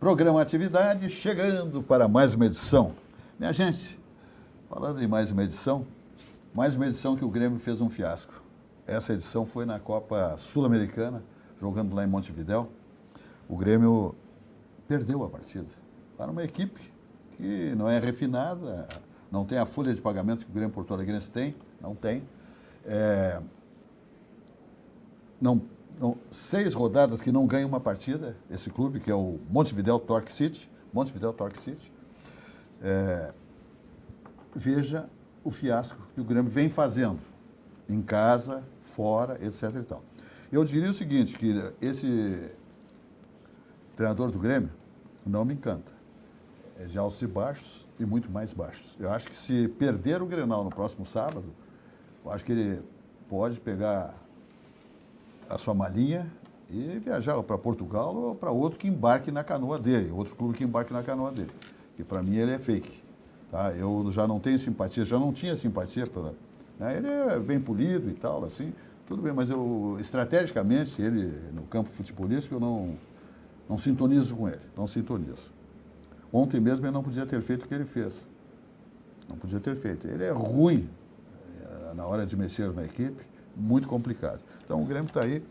Programa Atividade, chegando para mais uma edição. Minha gente, falando em mais uma edição que o Grêmio fez um fiasco. Essa edição foi na Copa Sul-Americana, jogando lá em Montevidéu. O Grêmio perdeu a partida para uma equipe que não é refinada, não tem a folha de pagamento que o Grêmio Porto Alegrense tem, não tem. 6 rodadas que não ganha uma partida, esse clube, que é o Montevidéu Torque City. Veja o fiasco que o Grêmio vem fazendo, em casa, fora, etc. e tal. Eu diria o seguinte, que esse treinador do Grêmio não me encanta. É de altos e baixos e muito mais baixos. Eu acho que se perder o Grenal no próximo sábado, eu acho que ele pode pegar a sua malinha e viajar para Portugal ou para outro que embarque na canoa dele, outro clube que embarque na canoa dele. Que para mim ele é fake. Tá? Eu já não tenho simpatia, já não tinha simpatia pela... Né? Ele é bem polido e tal, assim, tudo bem, mas eu, estrategicamente, ele, no campo futebolístico, eu não sintonizo com ele, não sintonizo. Ontem mesmo ele não podia ter feito o que ele fez. Não podia ter feito. Ele é ruim na hora de mexer na equipe, muito complicado. Então o Grêmio está aí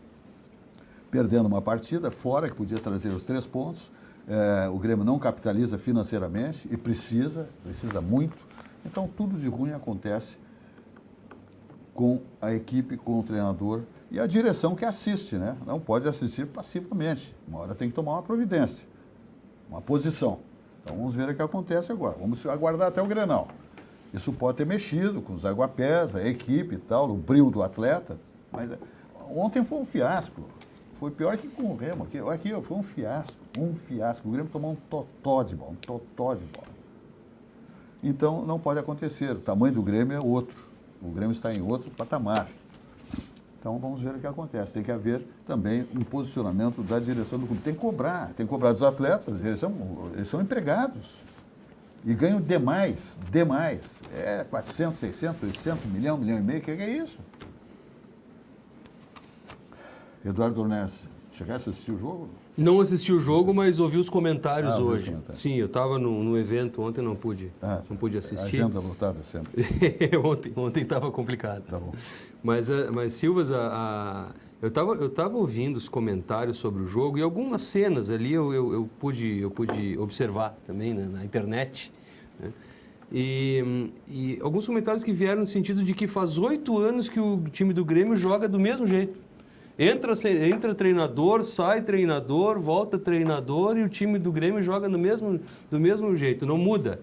perdendo uma partida fora, que podia trazer os 3 pontos. O Grêmio não capitaliza financeiramente e precisa muito. Então tudo de ruim acontece com a equipe, com o treinador e a direção que assiste, né? Não pode assistir passivamente. Uma hora tem que tomar uma providência, uma posição. Então vamos ver o que acontece agora. Vamos aguardar até o Grenal. Isso pode ter mexido com os aguapés, a equipe e tal, o brilho do atleta. Mas ontem foi um fiasco. Foi pior que com o Remo. Aqui foi um fiasco. O Grêmio tomou um totó de bola. Então não pode acontecer. O tamanho do Grêmio é outro. O Grêmio está em outro patamar. Então vamos ver o que acontece. Tem que haver também um posicionamento da direção do clube. Tem que cobrar dos atletas. Eles são empregados. E ganham demais. 400, 600, 800, 1 milhão, 1,5 milhão. O que é isso? Eduardo Ornés, chegasse a assistir o jogo? Não assisti o jogo, mas ouvi os comentários hoje. Os comentários. Sim, eu estava no evento ontem, não pude assistir. Agenda lotada sempre. ontem estava complicado. Tá bom. Mas Silvas, eu estava ouvindo os comentários sobre o jogo e algumas cenas ali eu pude observar também, né, na internet. Né? E alguns comentários que vieram no sentido de que faz 8 anos que o time do Grêmio joga do mesmo jeito. Entra treinador, sai treinador, volta treinador e o time do Grêmio joga do mesmo jeito, não muda.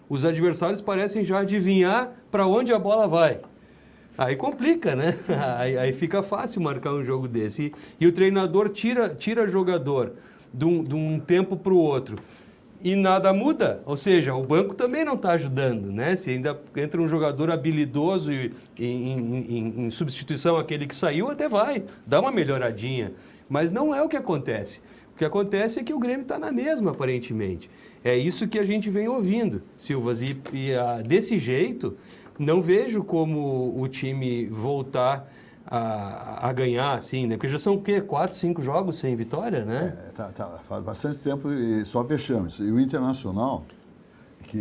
Os adversários parecem já adivinhar para onde a bola vai. Aí complica, né? Aí fica fácil marcar um jogo desse. E o treinador tira jogador de um tempo para o outro. E nada muda, ou seja, o banco também não está ajudando, né? Se ainda entra um jogador habilidoso em substituição àquele que saiu, até vai, dá uma melhoradinha. Mas não é o que acontece. O que acontece é que o Grêmio está na mesma, aparentemente. É isso que a gente vem ouvindo, Silvas. Desse jeito, não vejo como o time voltar a ganhar, assim, né? Porque já são o quê? 4, 5 jogos sem vitória, né? Faz bastante tempo e só vexames. E o Internacional, que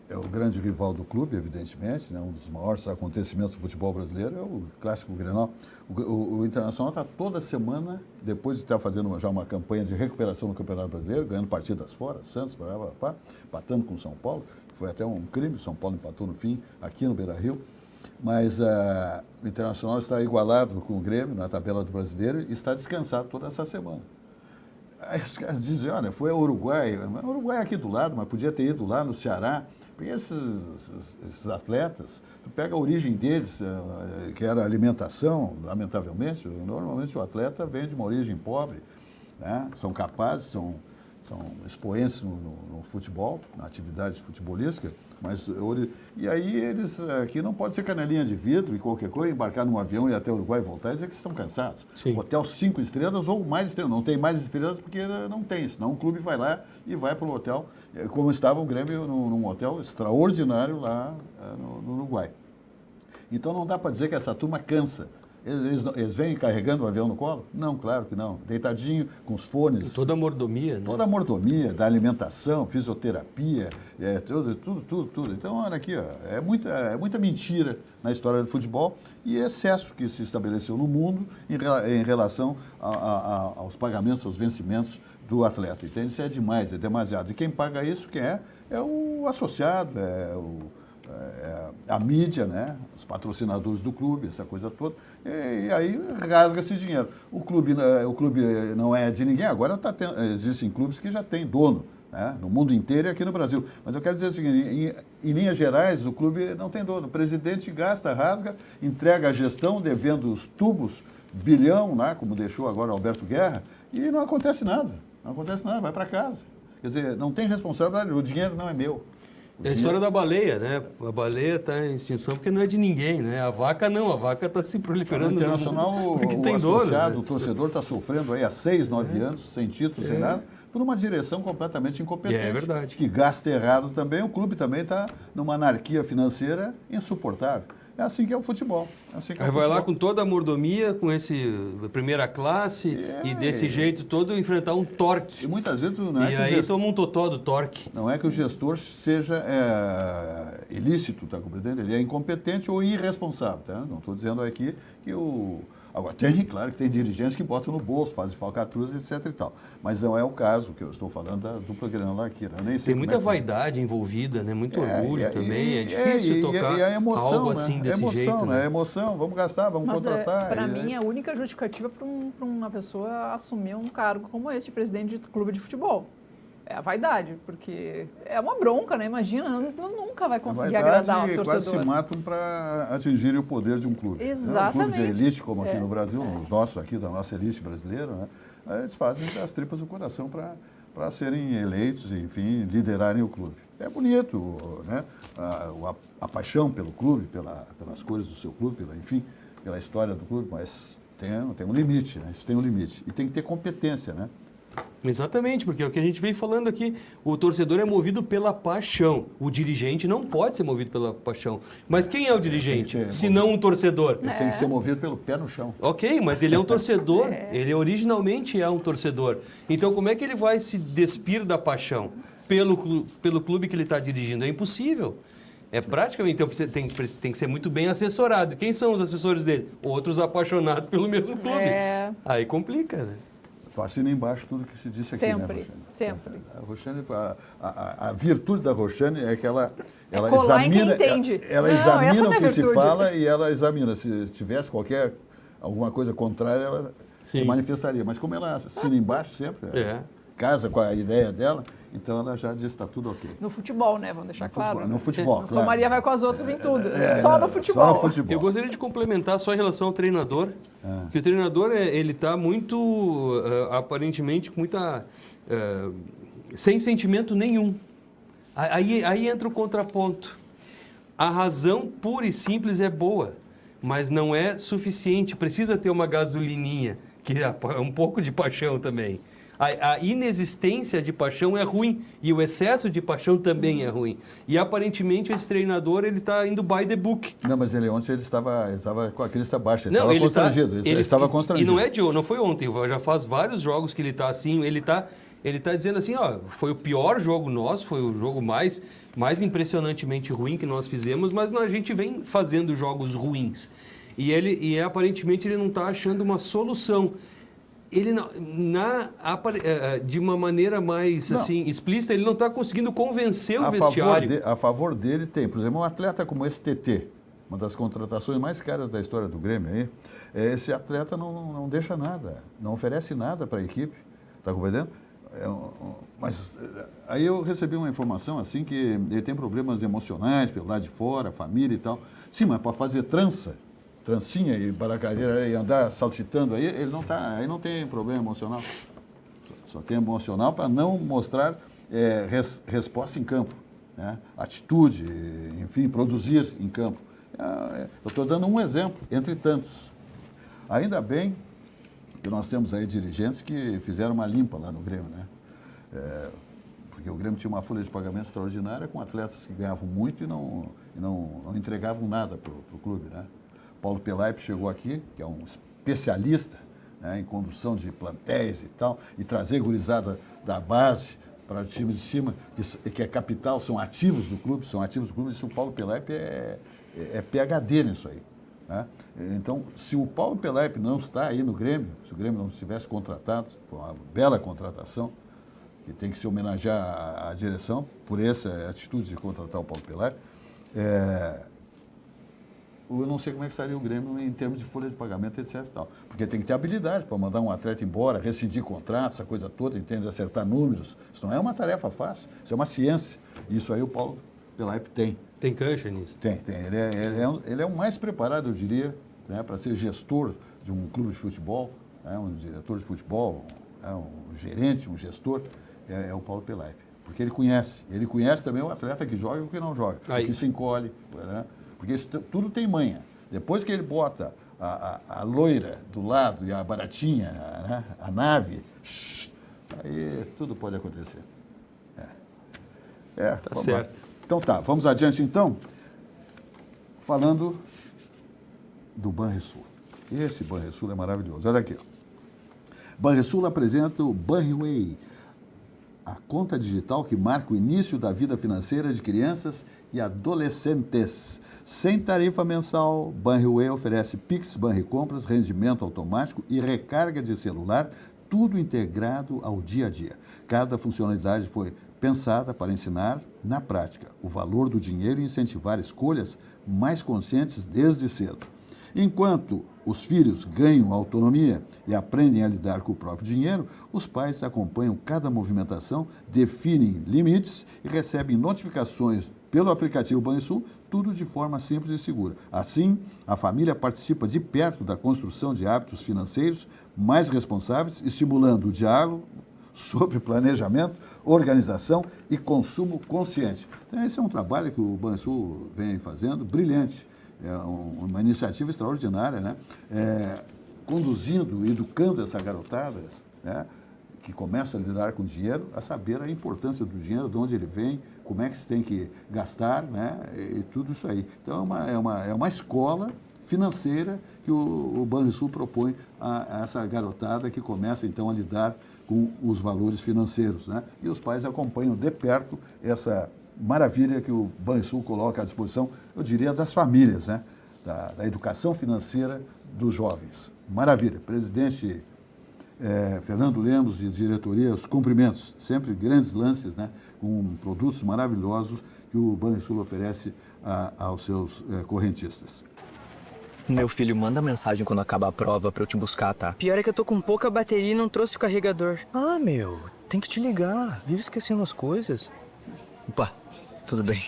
é o grande rival do clube, evidentemente, né? Um dos maiores acontecimentos do futebol brasileiro, é o clássico Grenal. O Internacional está toda semana, depois de estar fazendo já uma campanha de recuperação no Campeonato Brasileiro, ganhando partidas fora, Santos, empatando com o São Paulo. Foi até um crime, o São Paulo empatou no fim, aqui no Beira-Rio. Mas o Internacional está igualado com o Grêmio na tabela do Brasileiro e está descansado toda essa semana. Aí os caras dizem, olha, foi ao Uruguai. O Uruguai é aqui do lado, mas podia ter ido lá no Ceará. Porque esses atletas, tu pega a origem deles, que era alimentação, lamentavelmente, normalmente o atleta vem de uma origem pobre, né? São capazes, são expoentes no futebol, na atividade futebolística, e aí eles aqui não pode ser canelinha de vidro e qualquer coisa, embarcar num avião e ir até o Uruguai e voltar e dizer que estão cansados. Sim. Hotel 5 estrelas ou mais estrelas. Não tem mais estrelas porque não tem, senão o clube vai lá e vai para o hotel, como estava o Grêmio num hotel extraordinário lá no Uruguai. Então não dá para dizer que essa turma cansa. Eles vêm carregando o avião no colo? Não, claro que não. Deitadinho, com os fones. Toda a mordomia, né? Toda a mordomia da alimentação, fisioterapia, tudo. Então, olha aqui, ó, é muita mentira na história do futebol e excesso que se estabeleceu no mundo em relação aos pagamentos, aos vencimentos do atleta. Entende? Isso é demais, é demasiado. E quem paga isso, quem é? É o associado, a mídia, né? Os patrocinadores do clube, essa coisa toda, e aí rasga esse dinheiro. O clube não é de ninguém, agora existem clubes que já têm dono, né? No mundo inteiro e aqui no Brasil. Mas eu quero dizer o seguinte, em linhas gerais, o clube não tem dono. O presidente gasta, rasga, entrega a gestão, devendo os tubos, bilhão, lá, como deixou agora Alberto Guerra, e não acontece nada. Não acontece nada, vai para casa. Quer dizer, não tem responsabilidade, o dinheiro não é meu. É a história da baleia, né? A baleia está em extinção porque não é de ninguém, né? A vaca não, a vaca está se proliferando. No internacional, porque o tem associado, dono, né? o torcedor está sofrendo aí há 6, 9 anos, sem título, sem nada, por uma direção completamente incompetente. É verdade. Que gasta errado também, o clube também está numa anarquia financeira insuportável. É assim que é o futebol. É assim que é Aí o vai futebol. lá com toda a mordomia, com esse primeira classe e desse jeito todo enfrentar um E torque. muitas vezes não é E que o aí gestor, toma um totó do torque. não é que o gestor seja ilícito, está compreendendo? Ele é incompetente ou irresponsável. Tá? Não estou dizendo aqui que o... Agora, claro que tem dirigentes que botam no bolso, fazem falcatruas, etc. e tal. Mas não é o caso que eu estou falando da dupla Grenal-Aquila. Tem muita vaidade envolvida, né? Muito orgulho também. É difícil tocar e a emoção, algo né? assim desse emoção, jeito. né? Emoção, vamos gastar, vamos contratar. Para mim, a única justificativa para uma pessoa assumir um cargo como esse de presidente de clube de futebol. É a vaidade, porque é uma bronca, né? Imagina, nunca vai conseguir agradar o torcedor. Quase se matam para atingirem o poder de um clube. Exatamente. Um clube de elite, como aqui no Brasil, os nossos aqui, da nossa elite brasileira, né? Eles fazem as tripas do coração para serem eleitos, enfim, liderarem o clube. É bonito, né? A paixão pelo clube, pelas cores do seu clube, enfim, pela história do clube, mas tem um limite, né? Isso tem um limite. E tem que ter competência, né? Exatamente, porque é o que a gente vem falando aqui. O torcedor é movido pela paixão. O dirigente não pode ser movido pela paixão. Mas quem é o dirigente, se não um torcedor? Ele tem que ser movido pelo pé no chão. Ok, mas ele é um torcedor. Ele originalmente é um torcedor. Então, como é que ele vai se despir da paixão pelo clube que ele está dirigindo? É impossível. É praticamente, então tem que ser muito bem assessorado. Quem são os assessores dele? Outros apaixonados pelo mesmo clube. Aí complica, né? Tu assina embaixo tudo que se disse aqui, sempre, né, Roxane? Sempre. A Roxane, a virtude da Roxane é que ela colar em quem examina, entende. ela Não, examina essa é o minha que se virtude. fala e ela examina. Se tivesse alguma coisa contrária, ela se Sim. manifestaria. Mas como ela assina embaixo sempre, casa com a ideia dela, então ela já diz que está tudo ok. No futebol, né? Vamos deixar claro. No futebol, Não sou claro. Maria vai com as outras, vem tudo. Só no futebol. Só no futebol. Eu gostaria de complementar só em relação ao treinador, que o treinador ele está muito, aparentemente, com muita, sem sentimento nenhum. Aí entra o contraponto. A razão pura e simples é boa, mas não é suficiente. Precisa ter uma gasolininha, que é um pouco de paixão também. A inexistência de paixão é ruim e o excesso de paixão também é ruim. E aparentemente esse treinador ele está indo by the book. Não, mas ontem ele estava com a crista baixa, ele Não, estava constrangido. Ele estava constrangido. E não foi ontem, já faz vários jogos que ele está assim, ele tá dizendo assim, ó, foi o pior jogo nosso, foi o jogo mais impressionantemente ruim que nós fizemos, mas a gente vem fazendo jogos ruins. E aparentemente ele não está achando uma solução. Ele de uma maneira mais assim explícita, ele não está conseguindo convencer o vestiário. A favor dele tem, por exemplo, um atleta como esse TT, uma das contratações mais caras da história do Grêmio aí. Esse atleta não deixa nada, não oferece nada para a equipe, está compreendendo? Mas aí eu recebi uma informação assim que ele tem problemas emocionais pelo lado de fora, família e tal. Sim, mas para fazer trancinha e paracadeira e andar saltitando aí, aí não tem problema emocional. Só tem emocional para não mostrar resposta em campo, né? Atitude, enfim, produzir em campo. Eu estou dando um exemplo, entre tantos. Ainda bem que nós temos aí dirigentes que fizeram uma limpa lá no Grêmio, né? Porque o Grêmio tinha uma folha de pagamento extraordinária com atletas que ganhavam muito e não entregavam nada para o clube, né? Paulo Pelaip chegou aqui, que é um especialista, né, em condução de plantéis e tal, e trazer gurizada da base para o time de cima, que é capital, são ativos do clube, Isso o Paulo Pelaip é PhD nisso aí. Né? Então, se o Paulo Pelaip não está aí no Grêmio, se o Grêmio não tivesse contratado, foi uma bela contratação, que tem que se homenagear à direção por essa atitude de contratar o Paulo Pelaip, eu não sei como é que estaria o Grêmio em termos de folha de pagamento, etc. E tal. Porque tem que ter habilidade para mandar um atleta embora, rescindir contrato, essa coisa toda, entende? Acertar números. Isso não é uma tarefa fácil, isso é uma ciência. Isso aí o Paulo Pelaip tem. Tem cancha nisso? Tem. Ele é o mais preparado, eu diria, né, para ser gestor de um clube de futebol, né, um diretor de futebol, um gerente, um gestor, é o Paulo Pelaip. Porque ele conhece também o atleta que joga e o que não joga, o que se encolhe, né? Porque isso tudo tem manha. Depois que ele bota a loira do lado e a baratinha, né, a nave, aí tudo pode acontecer. Tá certo. Lá. Então tá, vamos adiante então, falando do Banrisul. Esse Banrisul é maravilhoso. Olha aqui. Banrisul apresenta o Banriway, a conta digital que marca o início da vida financeira de crianças e adolescentes. Sem tarifa mensal, Banriway oferece Pix, Banricompras, rendimento automático e recarga de celular, tudo integrado ao dia a dia. Cada funcionalidade foi pensada para ensinar, na prática, o valor do dinheiro e incentivar escolhas mais conscientes desde cedo. Enquanto os filhos ganham autonomia e aprendem a lidar com o próprio dinheiro, os pais acompanham cada movimentação, definem limites e recebem notificações pelo aplicativo Banrisul, tudo de forma simples e segura. Assim, a família participa de perto da construção de hábitos financeiros mais responsáveis, estimulando o diálogo sobre planejamento, organização e consumo consciente. Então, esse é um trabalho que o Banrisul vem fazendo, brilhante. É uma iniciativa extraordinária, né? Conduzindo, educando essa garotada, né, que começa a lidar com dinheiro, a saber a importância do dinheiro, de onde ele vem, como é que se tem que gastar, né, e tudo isso aí. Então, é uma escola financeira que o Banrisul propõe a essa garotada que começa, então, a lidar com os valores financeiros, né? E os pais acompanham de perto essa maravilha que o Banrisul coloca à disposição, eu diria, das famílias, né? Da educação financeira dos jovens. Maravilha. Presidente Fernando Lemos e diretoria, os cumprimentos. Sempre grandes lances, né? Com produtos maravilhosos que o Banrisul oferece aos seus correntistas. Meu filho, manda mensagem quando acabar a prova pra eu te buscar, tá? Pior é que eu tô com pouca bateria e não trouxe o carregador. Ah, meu, tem que te ligar. Vive esquecendo as coisas. Opa, tudo bem.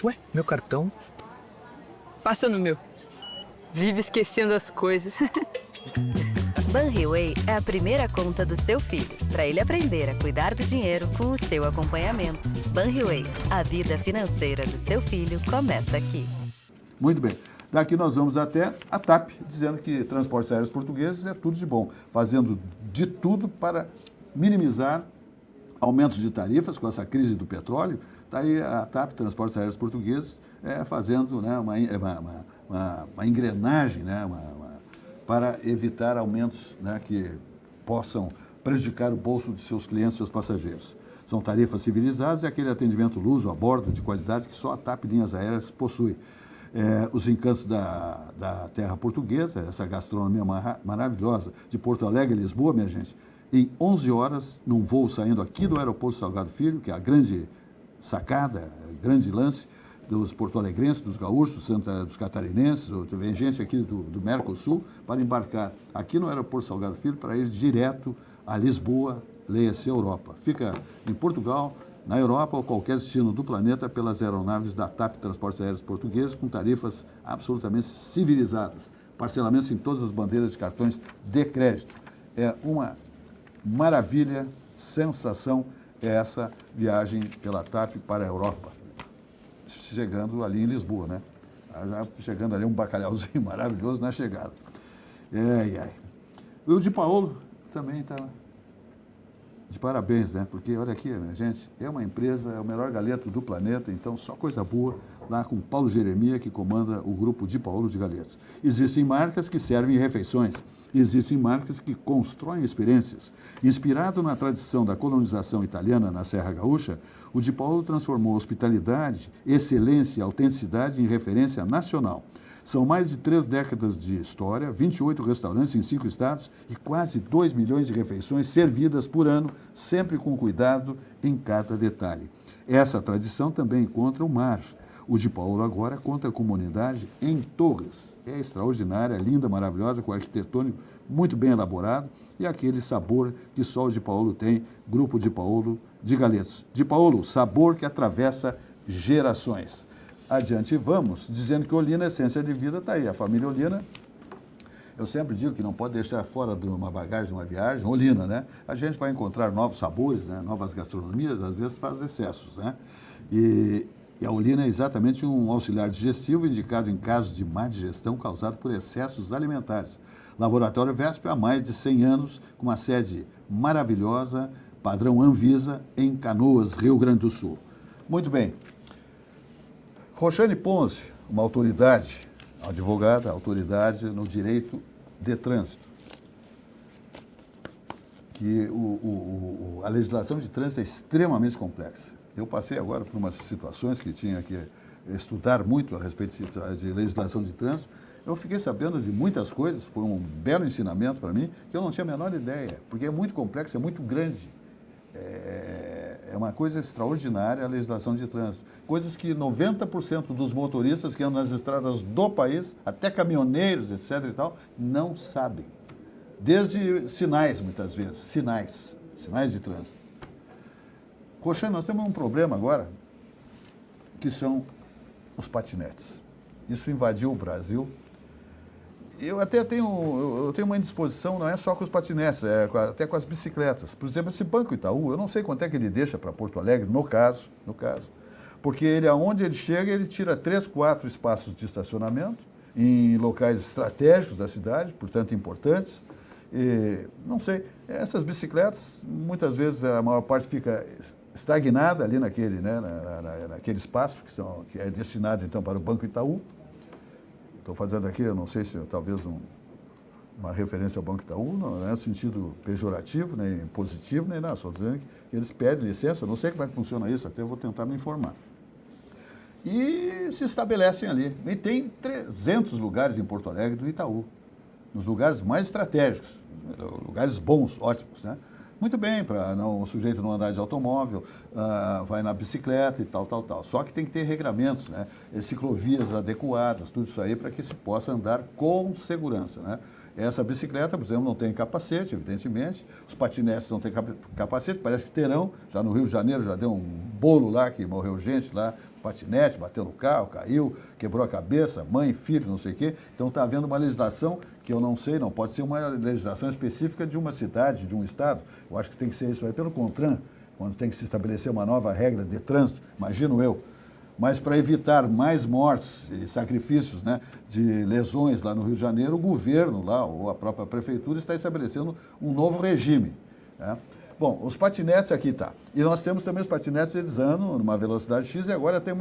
Ué, meu cartão? Passa no meu. Vive esquecendo as coisas. Banriway é a primeira conta do seu filho, para ele aprender a cuidar do dinheiro com o seu acompanhamento. Banriway, a vida financeira do seu filho começa aqui. Muito bem. Daqui nós vamos até a TAP, dizendo que transportes aéreos portugueses é tudo de bom, fazendo de tudo para minimizar aumentos de tarifas com essa crise do petróleo. Está aí a TAP, Transportes Aéreos Portugueses, fazendo, né, uma engrenagem, né, para evitar aumentos, né, que possam prejudicar o bolso de seus clientes e seus passageiros. São tarifas civilizadas e aquele atendimento luso a bordo de qualidade que só a TAP Linhas Aéreas possui. Os encantos da terra portuguesa, essa gastronomia maravilhosa de Porto Alegre e Lisboa, minha gente, em 11 horas, num voo saindo aqui do aeroporto Salgado Filho, que é a grande sacada, grande lance dos porto-alegrenses, dos gaúchos, dos catarinenses, vem gente aqui do Mercosul, para embarcar aqui no aeroporto Salgado Filho para ir direto a Lisboa, leia-se Europa. Fica em Portugal, na Europa ou qualquer destino do planeta pelas aeronaves da TAP Transportes Aéreos Portugueses com tarifas absolutamente civilizadas. Parcelamentos em todas as bandeiras de cartões de crédito. É uma maravilha, sensação essa viagem pela TAP para a Europa. Chegando ali em Lisboa, né? Já chegando ali um bacalhauzinho maravilhoso na chegada. O Di Paolo também está... de parabéns, né? Porque, olha aqui, minha gente, é uma empresa, é o melhor galeto do planeta, então só coisa boa lá com Paulo Jeremia, que comanda o grupo Di Paolo de Galetos. Existem marcas que servem refeições, existem marcas que constroem experiências. Inspirado na tradição da colonização italiana na Serra Gaúcha, o Di Paolo transformou hospitalidade, excelência e autenticidade em referência nacional. São mais de 3 décadas de história, 28 restaurantes em 5 estados e quase 2 milhões de refeições servidas por ano, sempre com cuidado em cada detalhe. Essa tradição também encontra o mar. O Di Paolo agora conta com uma unidade em Torres. É extraordinária, linda, maravilhosa, com arquitetônico muito bem elaborado e aquele sabor que só o Di Paolo tem, Grupo Di Paolo de Galetos. Di Paolo, sabor que atravessa gerações. Adiante vamos, dizendo que Olinda, a essência de vida, está aí. A família Olinda, eu sempre digo que não pode deixar fora de uma bagagem, de uma viagem, Olinda, né? A gente vai encontrar novos sabores, né? Novas gastronomias, às vezes faz excessos, né? E a Olinda é exatamente um auxiliar digestivo indicado em casos de má digestão causado por excessos alimentares. Laboratório Vesp há mais de 100 anos, com uma sede maravilhosa, padrão Anvisa, em Canoas, Rio Grande do Sul. Muito bem. Roxane Ponce, uma autoridade, advogada, autoridade no direito de trânsito. Que a legislação de trânsito é extremamente complexa. Eu passei agora por umas situações que tinha que estudar muito a respeito de legislação de trânsito. Eu fiquei sabendo de muitas coisas, foi um belo ensinamento para mim, que eu não tinha a menor ideia, porque é muito complexo, é muito grande. É uma coisa extraordinária a legislação de trânsito. Coisas que 90% dos motoristas que andam nas estradas do país, até caminhoneiros, etc. e tal, não sabem. Desde sinais, muitas vezes, sinais de trânsito. Roxane, nós temos um problema agora, que são os patinetes. Isso invadiu o Brasil. Eu até tenho uma indisposição, não é só com os patinetes, até com as bicicletas. Por exemplo, esse Banco Itaú, eu não sei quanto é que ele deixa para Porto Alegre, no caso, porque ele, aonde ele chega, ele tira 3, 4 espaços de estacionamento em locais estratégicos da cidade, portanto importantes. E, não sei, essas bicicletas, muitas vezes a maior parte fica estagnada ali naquele espaço que é destinado então para o Banco Itaú. Estou fazendo aqui, eu não sei se talvez uma referência ao Banco Itaú, não é no sentido pejorativo, nem positivo, nem nada, só dizendo que eles pedem licença, eu não sei como é que funciona isso, até eu vou tentar me informar. E se estabelecem ali. E tem 300 lugares em Porto Alegre do Itaú, nos lugares mais estratégicos, lugares bons, ótimos, né? Muito bem, para o sujeito não andar de automóvel, vai na bicicleta e tal. Só que tem que ter regramentos, né? Ciclovias adequadas, tudo isso aí para que se possa andar com segurança, né? Essa bicicleta, por exemplo, não tem capacete, evidentemente. Os patinetes não têm capacete, parece que terão. Já no Rio de Janeiro já deu um bolo lá, que morreu gente lá, patinete, bateu no carro, caiu, quebrou a cabeça, mãe, filho, não sei o quê. Então está havendo uma legislação que eu não sei, não pode ser uma legislação específica de uma cidade, de um estado. Eu acho que tem que ser isso aí pelo CONTRAN, quando tem que se estabelecer uma nova regra de trânsito, imagino eu. Mas para evitar mais mortes e sacrifícios, né, de lesões lá no Rio de Janeiro, o governo lá, ou a própria prefeitura, está estabelecendo um novo regime, né? Bom, os patinetes aqui tá. E nós temos também os patinetes, eles andam numa velocidade X, e agora tem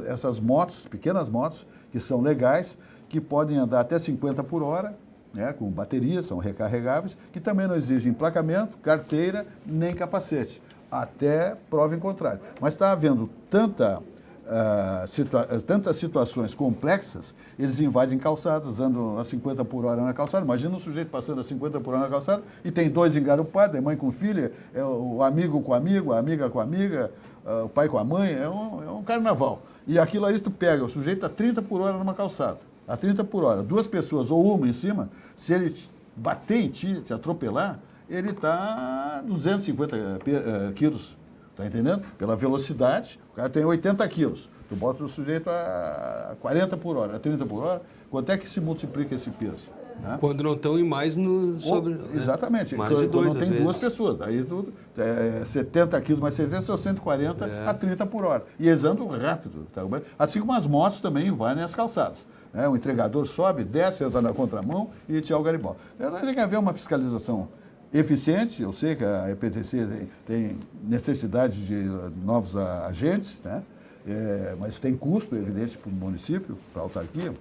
essas motos, pequenas motos, que são legais, que podem andar até 50 por hora, né, com bateria, são recarregáveis, que também não exigem emplacamento, carteira, nem capacete, até prova em contrário. Mas está havendo tantas situações complexas, eles invadem calçadas, andam a 50 por hora na calçada. Imagina um sujeito passando a 50 por hora na calçada e tem 2 engarupados, é mãe com filha, é o amigo com amigo, a amiga com a amiga, o pai com a mãe, é um carnaval. E aquilo aí tu pega, o sujeito a 30 por hora numa calçada, a 30 por hora, 2 pessoas ou uma em cima, se ele bater em ti, te atropelar, ele está a 250 quilos. Está entendendo? Pela velocidade, o cara tem 80 quilos. Tu bota o sujeito a 40 por hora, a 30 por hora. Quanto é que se multiplica esse peso? Né? Quando não estão em mais sobre... Exatamente. Mais de quando 2, não tem 2 pessoas. Aí tudo, 70 quilos mais 70 são 140 a 30 por hora. E eles andam rápido. Tá? Assim como as motos também vai nas calçadas. Né? O entregador sobe, desce, entra na contramão e tchau, garibó. Tem que haver uma fiscalização eficiente. Eu sei que a EPTC tem necessidade de novos agentes, né? Mas tem custo, evidente, para o município, para a autarquia,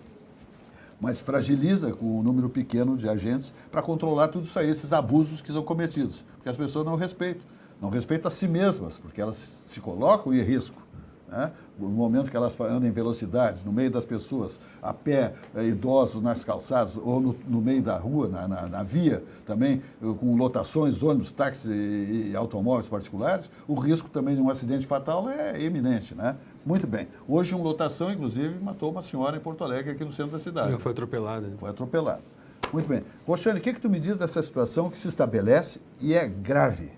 mas fragiliza com um número pequeno de agentes para controlar tudo isso aí, esses abusos que são cometidos, porque as pessoas não respeitam a si mesmas, porque elas se colocam em risco. Né? No momento que elas andam em velocidade, no meio das pessoas, a pé, idosos nas calçadas, ou no meio da rua, na via também, com lotações, ônibus, táxis e automóveis particulares, o risco também de um acidente fatal é iminente, né? Muito bem. Hoje, uma lotação, inclusive, matou uma senhora em Porto Alegre, aqui no centro da cidade. Foi atropelada. Foi atropelada. Muito bem. Roxane, o que tu me diz dessa situação que se estabelece e é grave?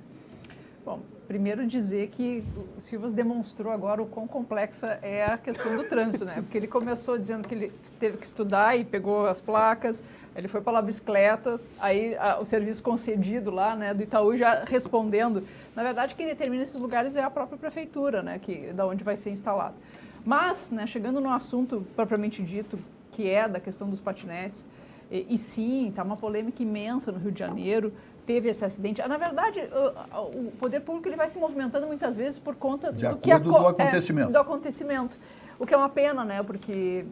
Bom, primeiro dizer que o Silvas demonstrou agora o quão complexa é a questão do trânsito, né? Porque ele começou dizendo que ele teve que estudar e pegou as placas, ele foi para a bicicleta, aí o serviço concedido lá, né, do Itaú já respondendo. Na verdade, quem determina esses lugares é a própria prefeitura, né, da onde vai ser instalado. Mas, né, chegando no assunto propriamente dito, que é da questão dos patinetes, e sim, está uma polêmica imensa no Rio de Janeiro, teve esse acidente. Na verdade, o poder público ele vai se movimentando muitas vezes por conta do acontecimento. Do acontecimento. O que é uma pena, né? Porque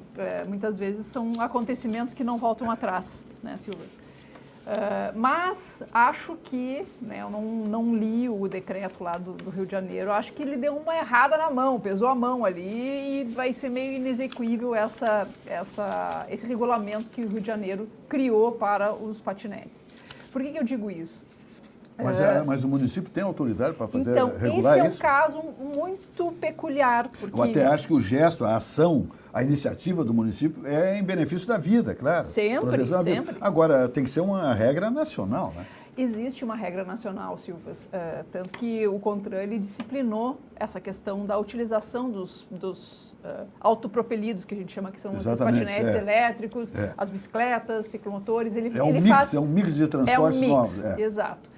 muitas vezes são acontecimentos que não voltam atrás, né, Silvas? Mas acho que, né, eu não li o decreto lá do Rio de Janeiro, acho que ele deu uma errada na mão, pesou a mão ali e vai ser meio inexequível esse regulamento que o Rio de Janeiro criou para os patinetes. Por que eu digo isso? Mas o município tem autoridade para fazer regular isso? Então, esse é um caso muito peculiar. Porque... Eu até acho que o gesto, a ação, a iniciativa do município é em benefício da vida, claro. Sempre. Agora, tem que ser uma regra nacional, né? Existe uma regra nacional, Silvas, tanto que o CONTRAN ele disciplinou essa questão da utilização dos autopropelidos, que a gente chama que são os patinetes elétricos, as bicicletas, ciclomotores. É um mix de transportes novos. Exato.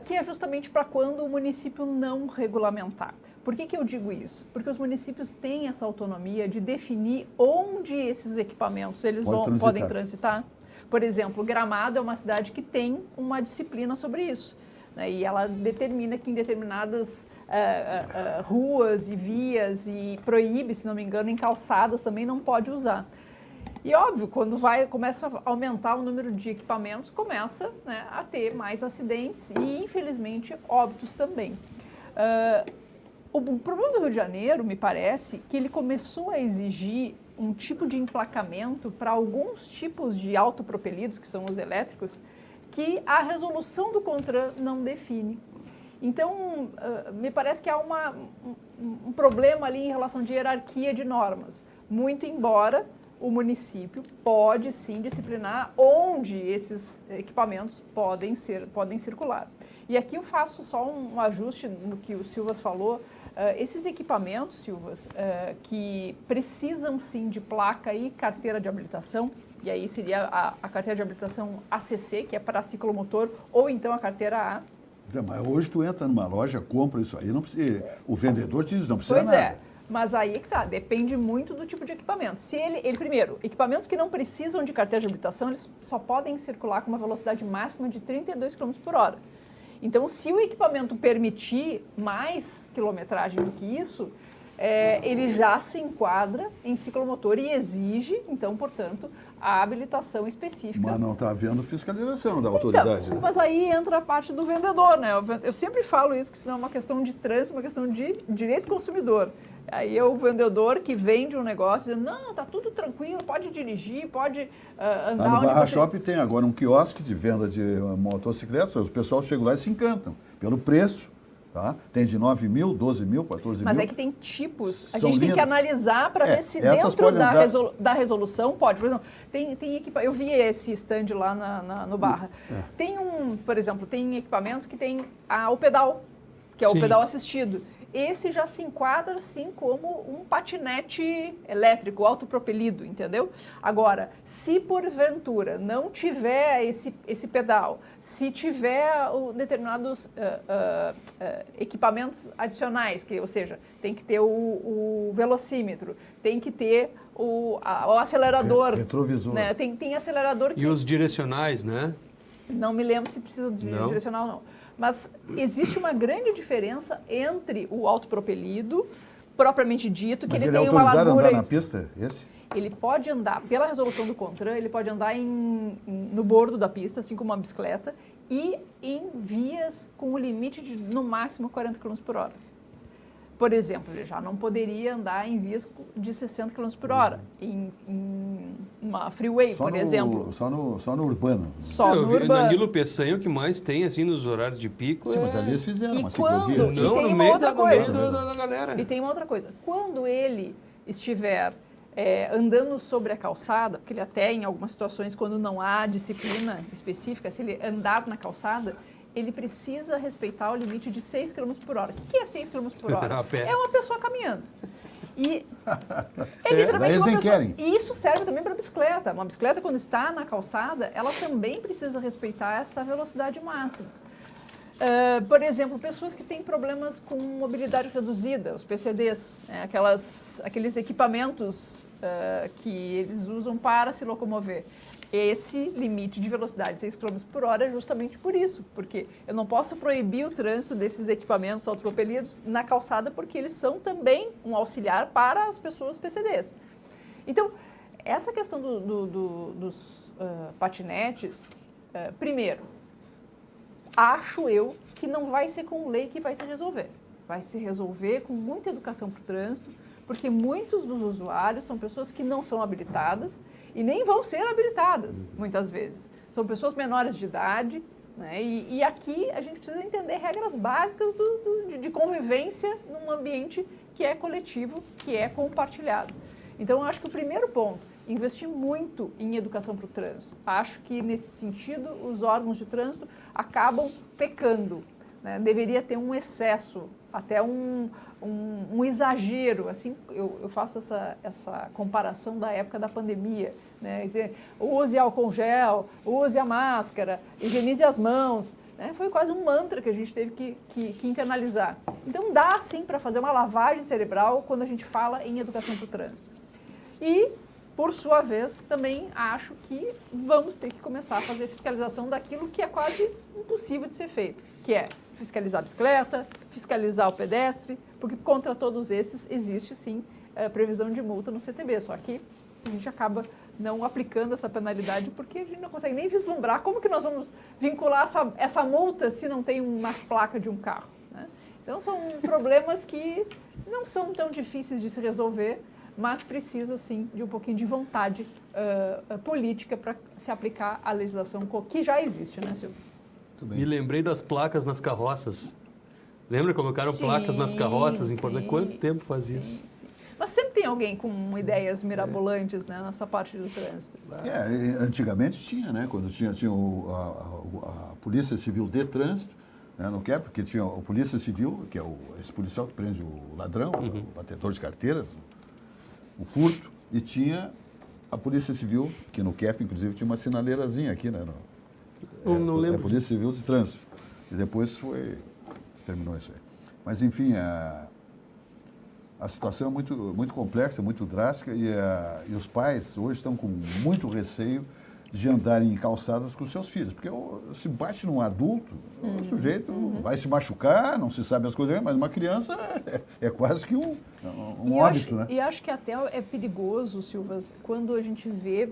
Que é justamente para quando o município não regulamentar. Por que eu digo isso? Porque os municípios têm essa autonomia de definir onde esses equipamentos podem transitar. Por exemplo, Gramado é uma cidade que tem uma disciplina sobre isso, né? E ela determina que em determinadas ruas e vias e proíbe, se não me engano, em calçadas também não pode usar. E óbvio, quando começa a aumentar o número de equipamentos, começa, né, a ter mais acidentes e, infelizmente, óbitos também. O problema do Rio de Janeiro, me parece, que ele começou a exigir um tipo de emplacamento para alguns tipos de autopropelidos, que são os elétricos, que a resolução do CONTRAN não define. Então, me parece que há um problema ali em relação de hierarquia de normas, muito embora o município pode sim disciplinar onde esses equipamentos podem circular. E aqui eu faço só um ajuste no que o Silvas falou. Esses equipamentos, Silvas, que precisam sim de placa e carteira de habilitação, e aí seria a carteira de habilitação ACC, que é para ciclomotor, ou então a carteira A. Mas hoje tu entra numa loja, compra isso aí, não precisa, o vendedor te diz, não precisa nada. Pois é. Mas aí que tá, depende muito do tipo de equipamento. Se ele primeiro, equipamentos que não precisam de carteira de habilitação, eles só podem circular com uma velocidade máxima de 32 km por hora. Então, se o equipamento permitir mais quilometragem do que isso, ele já se enquadra em ciclomotor e exige, então, portanto, a habilitação específica. Mas não está havendo fiscalização da autoridade. Então, mas aí entra a parte do vendedor, né? Eu sempre falo isso, que isso não é uma questão de trânsito, é uma questão de direito do consumidor. Aí é o vendedor que vende um negócio dizendo, não, tá tudo tranquilo, pode dirigir, pode andar no Barra Shopping tem agora um quiosque de venda de motocicletas, o pessoal chega lá e se encantam pelo preço. Tá? Tem de 9 mil, 12 mil, 14 mil. Mas é que tem tipos. A gente tem que analisar para ver se dentro da resolução pode. Por exemplo, tem equipamento. Eu vi esse stand lá no Barra. Tem por exemplo, tem equipamentos que tem o pedal, que é o pedal assistido. Esse já se enquadra, sim, como um patinete elétrico, autopropelido, entendeu? Agora, se porventura não tiver esse pedal, se tiver determinados equipamentos adicionais, ou seja, tem que ter o velocímetro, tem que ter o acelerador. Retrovisor. Né? Tem acelerador que... E os direcionais, né? Não me lembro se precisa de Não? direcional ou não. Mas existe uma grande diferença entre o autopropelido, propriamente dito, que Mas ele ele é tem uma autorizado a andar largura... na pista, esse? Ele pode andar, pela resolução do CONTRAN, ele pode andar no bordo da pista, assim como uma bicicleta, e em vias com o limite de, no máximo, 40 km por hora. Por exemplo, ele já não poderia andar em vias de 60 km por hora, em uma freeway, por exemplo. Só no urbano. Só Eu no vi o urbano. Danilo Peçanha, o que mais tem, assim, nos horários de pico. Sim, mas ali eles fizeram E uma quando- ciclovia. E Não, tem no uma meio outra da, no meio coisa. da galera. E tem uma outra coisa. Quando ele estiver andando sobre a calçada, porque ele até em algumas situações, quando não há disciplina específica, se ele andar na calçada, ele precisa respeitar o limite de 6 km por hora. O que é 6 km por hora? A pé. É uma pessoa caminhando. E é Daí literalmente eles uma nem pessoa... querem. E isso serve também para a bicicleta. Uma bicicleta, quando está na calçada, ela também precisa respeitar esta velocidade máxima. Por exemplo, pessoas que têm problemas com mobilidade reduzida, os PCDs, né, aqueles equipamentos que eles usam para se locomover. Esse limite de velocidade de 6 km por hora é justamente por isso, porque eu não posso proibir o trânsito desses equipamentos autopropelidos na calçada, porque eles são também um auxiliar para as pessoas PCDs. Então, essa questão dos patinetes, primeiro, acho eu que não vai ser com lei que vai se resolver. Vai se resolver com muita educação para o trânsito, porque muitos dos usuários são pessoas que não são habilitadas e nem vão ser habilitadas, muitas vezes. São pessoas menores de idade, né? E aqui a gente precisa entender regras básicas de convivência num ambiente que é coletivo, que é compartilhado. Então, eu acho que o primeiro ponto, investir muito em educação para o trânsito. Acho que, nesse sentido, os órgãos de trânsito acabam pecando, né? Deveria ter um excesso, até um exagero. Assim, eu faço essa comparação da época da pandemia, né? Dizer, use álcool gel, use a máscara, higienize as mãos. Né? Foi quase um mantra que a gente teve que internalizar. Então, dá, sim, para fazer uma lavagem cerebral quando a gente fala em educação para o trânsito. E, por sua vez, também acho que vamos ter que começar a fazer fiscalização daquilo que é quase impossível de ser feito, que é fiscalizar a bicicleta, fiscalizar o pedestre, porque contra todos esses existe, sim, previsão de multa no CTB, só que a gente acaba não aplicando essa penalidade porque a gente não consegue nem vislumbrar como que nós vamos vincular essa multa se não tem uma placa de um carro, né? Então, são problemas que não são tão difíceis de se resolver, mas precisa, sim, de um pouquinho de vontade política para se aplicar a legislação que já existe, né, Silvio? Me lembrei das placas nas carroças. Lembra? Colocaram Sim, placas nas carroças? sim, Quanto tempo faz sim, isso? sim. Mas sempre tem alguém com ideias mirabolantes, né, nessa parte do trânsito. Antigamente tinha, né? Quando tinha a Polícia Civil de Trânsito, né? Não quer, porque tinha a Polícia Civil, que é esse policial que prende o ladrão, o batedor de carteiras, o furto, e tinha a Polícia Civil, que no CAP, inclusive, tinha uma sinaleirazinha aqui, né? Não lembro. A Polícia Civil de Trânsito. E depois terminou isso aí. Mas, enfim, a situação é muito, muito complexa, muito drástica, e os pais hoje estão com muito receio de andarem em calçadas com seus filhos, porque se bate num adulto, o sujeito vai se machucar, não se sabe as coisas, mas uma criança é quase que um óbito, né? E acho que até é perigoso, Silvas, quando a gente vê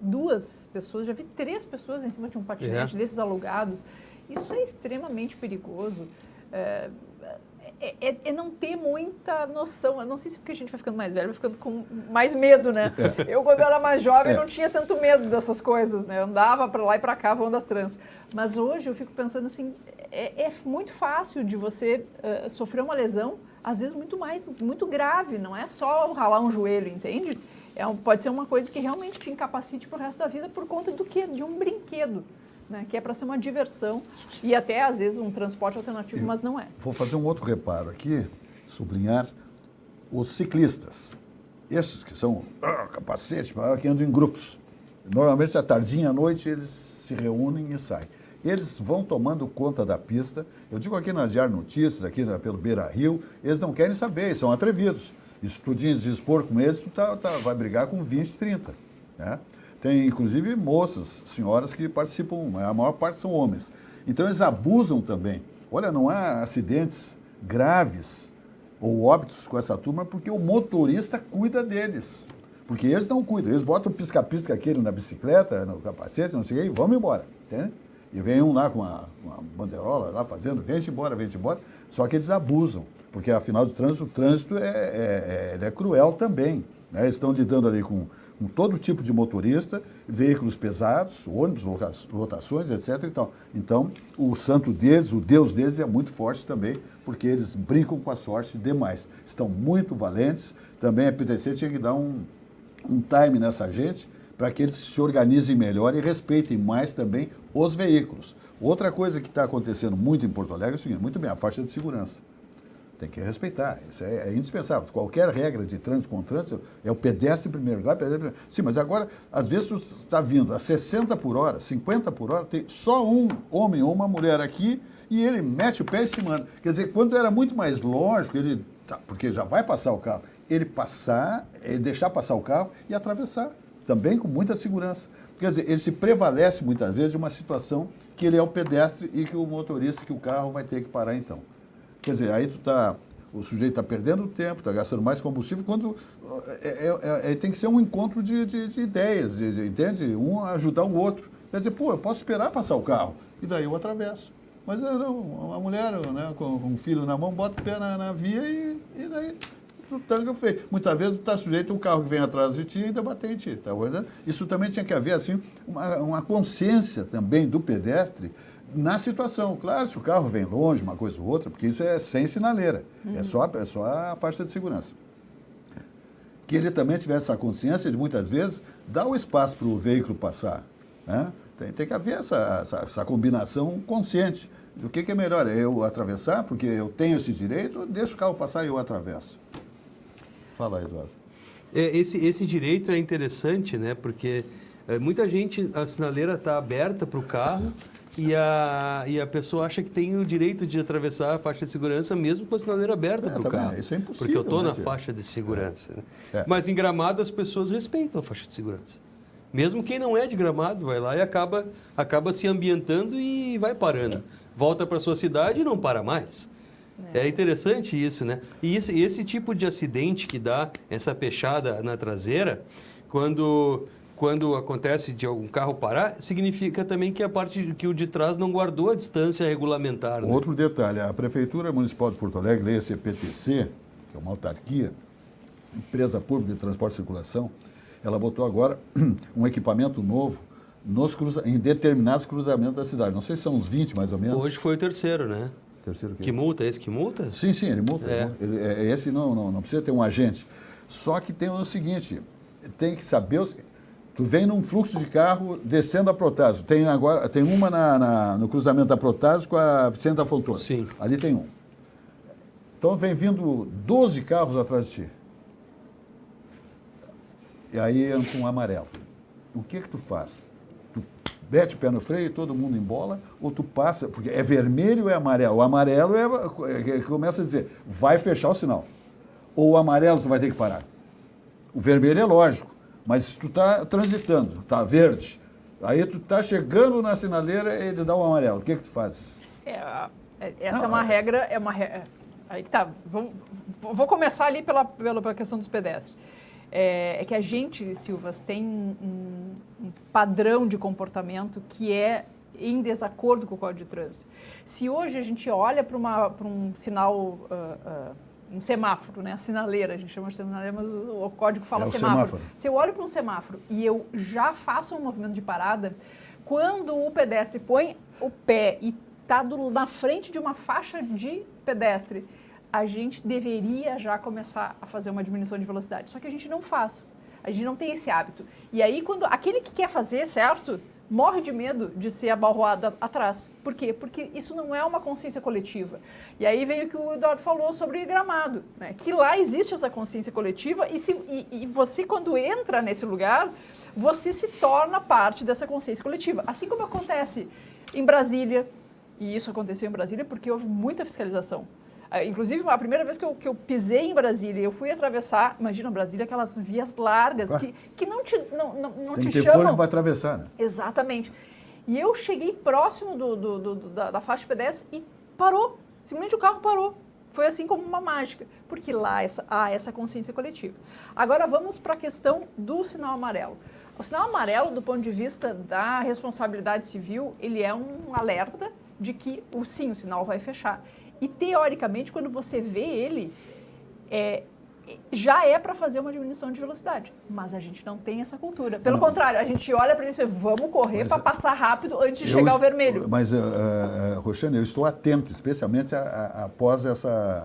duas pessoas, já vi 3 pessoas em cima de um patinete desses alugados, isso é extremamente perigoso. É não ter muita noção. Eu não sei se porque a gente vai ficando mais velho, vai ficando com mais medo, né? Eu, quando era mais jovem, não tinha tanto medo dessas coisas, né? Eu andava para lá e para cá, voando as trans. Mas hoje eu fico pensando assim, é muito fácil de você sofrer uma lesão, às vezes muito grave, não é só ralar um joelho, entende? Pode ser uma coisa que realmente te incapacite para o resto da vida por conta do quê? De um brinquedo. Né, que é para ser uma diversão e até, às vezes, um transporte alternativo, mas não é. Vou fazer um outro reparo aqui, sublinhar os ciclistas. Esses que são capacete, que andam em grupos. Normalmente, à tardinha, à noite, eles se reúnem e saem. Eles vão tomando conta da pista. Eu digo aqui na Diário Notícias, aqui pelo Beira Rio, eles não querem saber, eles são atrevidos. E se tu dispor com eles, tu vai brigar com 20, 30. Né? Tem, inclusive, moças, senhoras que participam, a maior parte são homens. Então, eles abusam também. Olha, não há acidentes graves ou óbitos com essa turma porque o motorista cuida deles. Porque eles não cuidam. Eles botam o pisca-pisca aquele na bicicleta, no capacete, não sei o que, e vamos embora. Entende? E vem um lá com uma bandeirola lá fazendo, vem-te embora. Só que eles abusam. Porque, afinal, o trânsito ele é cruel também. Né? Eles estão lidando ali com todo tipo de motorista, veículos pesados, ônibus, lotações, etc. E tal. Então, o santo deles, o Deus deles é muito forte também, porque eles brincam com a sorte demais. Estão muito valentes. Também a PTC tinha que dar um time nessa gente para que eles se organizem melhor e respeitem mais também os veículos. Outra coisa que está acontecendo muito em Porto Alegre é o seguinte, muito bem, a faixa de segurança. Tem que respeitar, isso é indispensável. Qualquer regra de trânsito com trânsito é o pedestre em primeiro lugar, Sim, mas agora, às vezes, tu está vindo a 60 por hora, 50 por hora, tem só um homem ou uma mulher aqui e ele mete o pé e se manda. Quer dizer, quando era muito mais lógico, porque já vai passar o carro, ele deixar passar o carro e atravessar, também com muita segurança. Quer dizer, ele se prevalece muitas vezes de uma situação que ele é o pedestre e que o motorista, que o carro vai ter que parar então. Quer dizer, aí o sujeito está perdendo tempo, está gastando mais combustível, quando tem que ser um encontro de ideias, entende? Um ajudar o outro. Quer dizer, eu posso esperar passar o carro, e daí eu atravesso. Mas não, uma mulher, né, com um filho na mão, bota o pé na via e daí tu tanca feio. Muitas vezes tu está sujeito a um carro que vem atrás de ti e ainda bater em ti, tá vendo? Isso também tinha que haver, assim, uma consciência também do pedestre na situação. Claro, se o carro vem longe, uma coisa ou outra, porque isso é sem sinaleira, é só a faixa de segurança. Que ele também tivesse essa consciência de, muitas vezes, dar o espaço para o veículo passar. Né? Tem que haver essa combinação consciente. O que é melhor? É eu atravessar, porque eu tenho esse direito, ou deixo o carro passar e eu atravesso? Fala aí, Eduardo. Esse direito é interessante, né? Porque muita gente, a sinaleira está aberta para o carro, e a pessoa acha que tem o direito de atravessar a faixa de segurança mesmo com a sinaleira aberta para o carro. Isso é impossível. Porque eu estou né, na faixa de segurança. Né? Mas em Gramado as pessoas respeitam a faixa de segurança. Mesmo quem não é de Gramado vai lá e acaba se ambientando e vai parando. Volta para sua cidade e não para mais. É interessante isso, né? E esse tipo de acidente que dá essa pechada na traseira, quando acontece de algum carro parar, significa também que a parte que o de trás não guardou a distância regulamentar. Né? Outro detalhe, a Prefeitura Municipal de Porto Alegre, leia-se PTC, que é uma autarquia, empresa pública de transporte e circulação, ela botou agora um equipamento novo em determinados cruzamentos da cidade. Não sei se são uns 20, mais ou menos. Hoje foi o terceiro, né? Terceiro quê? Que multa? Esse que multa? Sim, ele multa. Esse não precisa ter um agente. Só que tem o seguinte, tem que saber... Tu vem num fluxo de carro descendo a Protásio. Tem uma no cruzamento da Protásio com a Vicente da Fontoura. Sim. Ali tem um. Então vem vindo 12 carros atrás de ti. E aí entra um amarelo. O que tu faz? Tu mete o pé no freio e todo mundo embola, ou tu passa, porque é vermelho ou é amarelo? O amarelo começa a dizer, vai fechar o sinal. Ou o amarelo tu vai ter que parar. O vermelho é lógico. Mas se tu está transitando, está verde, aí tu está chegando na sinaleira e ele dá um amarelo. O que tu fazes? Essa é uma regra, aí que tá. Vou começar ali pela questão dos pedestres. É que a gente, Silvas, tem um padrão de comportamento que é em desacordo com o Código de Trânsito. Se hoje a gente olha para um sinal... um semáforo, né? A sinaleira, a gente chama de sinaleira, mas o código fala semáforo. Se eu olho para um semáforo e eu já faço um movimento de parada, quando o pedestre põe o pé e está na frente de uma faixa de pedestre, a gente deveria já começar a fazer uma diminuição de velocidade. Só que a gente não faz. A gente não tem esse hábito. E aí, quando aquele que quer fazer, certo? Morre de medo de ser abalroado atrás. Por quê? Porque isso não é uma consciência coletiva. E aí vem o que o Eduardo falou sobre Gramado, né? Que lá existe essa consciência coletiva e você, quando entra nesse lugar, você se torna parte dessa consciência coletiva. Assim como acontece em Brasília, e isso aconteceu em Brasília porque houve muita fiscalização. Inclusive, a primeira vez que eu pisei em Brasília, eu fui atravessar, imagina Brasília, aquelas vias largas que não te Tem que ter chamam. fôlego para atravessar, né? Exatamente. E eu cheguei próximo da faixa de pedestre e parou. Simplesmente o carro parou. Foi assim como uma mágica, porque lá há essa consciência coletiva. Agora vamos para a questão do sinal amarelo. O sinal amarelo, do ponto de vista da responsabilidade civil, ele é um alerta de que, sim, o sinal vai fechar. E, teoricamente, quando você vê ele, já é para fazer uma diminuição de velocidade. Mas a gente não tem essa cultura. Pelo contrário, a gente olha para ele e diz, vamos correr para passar rápido antes de chegar ao vermelho. Mas, Roxane, eu estou atento, especialmente após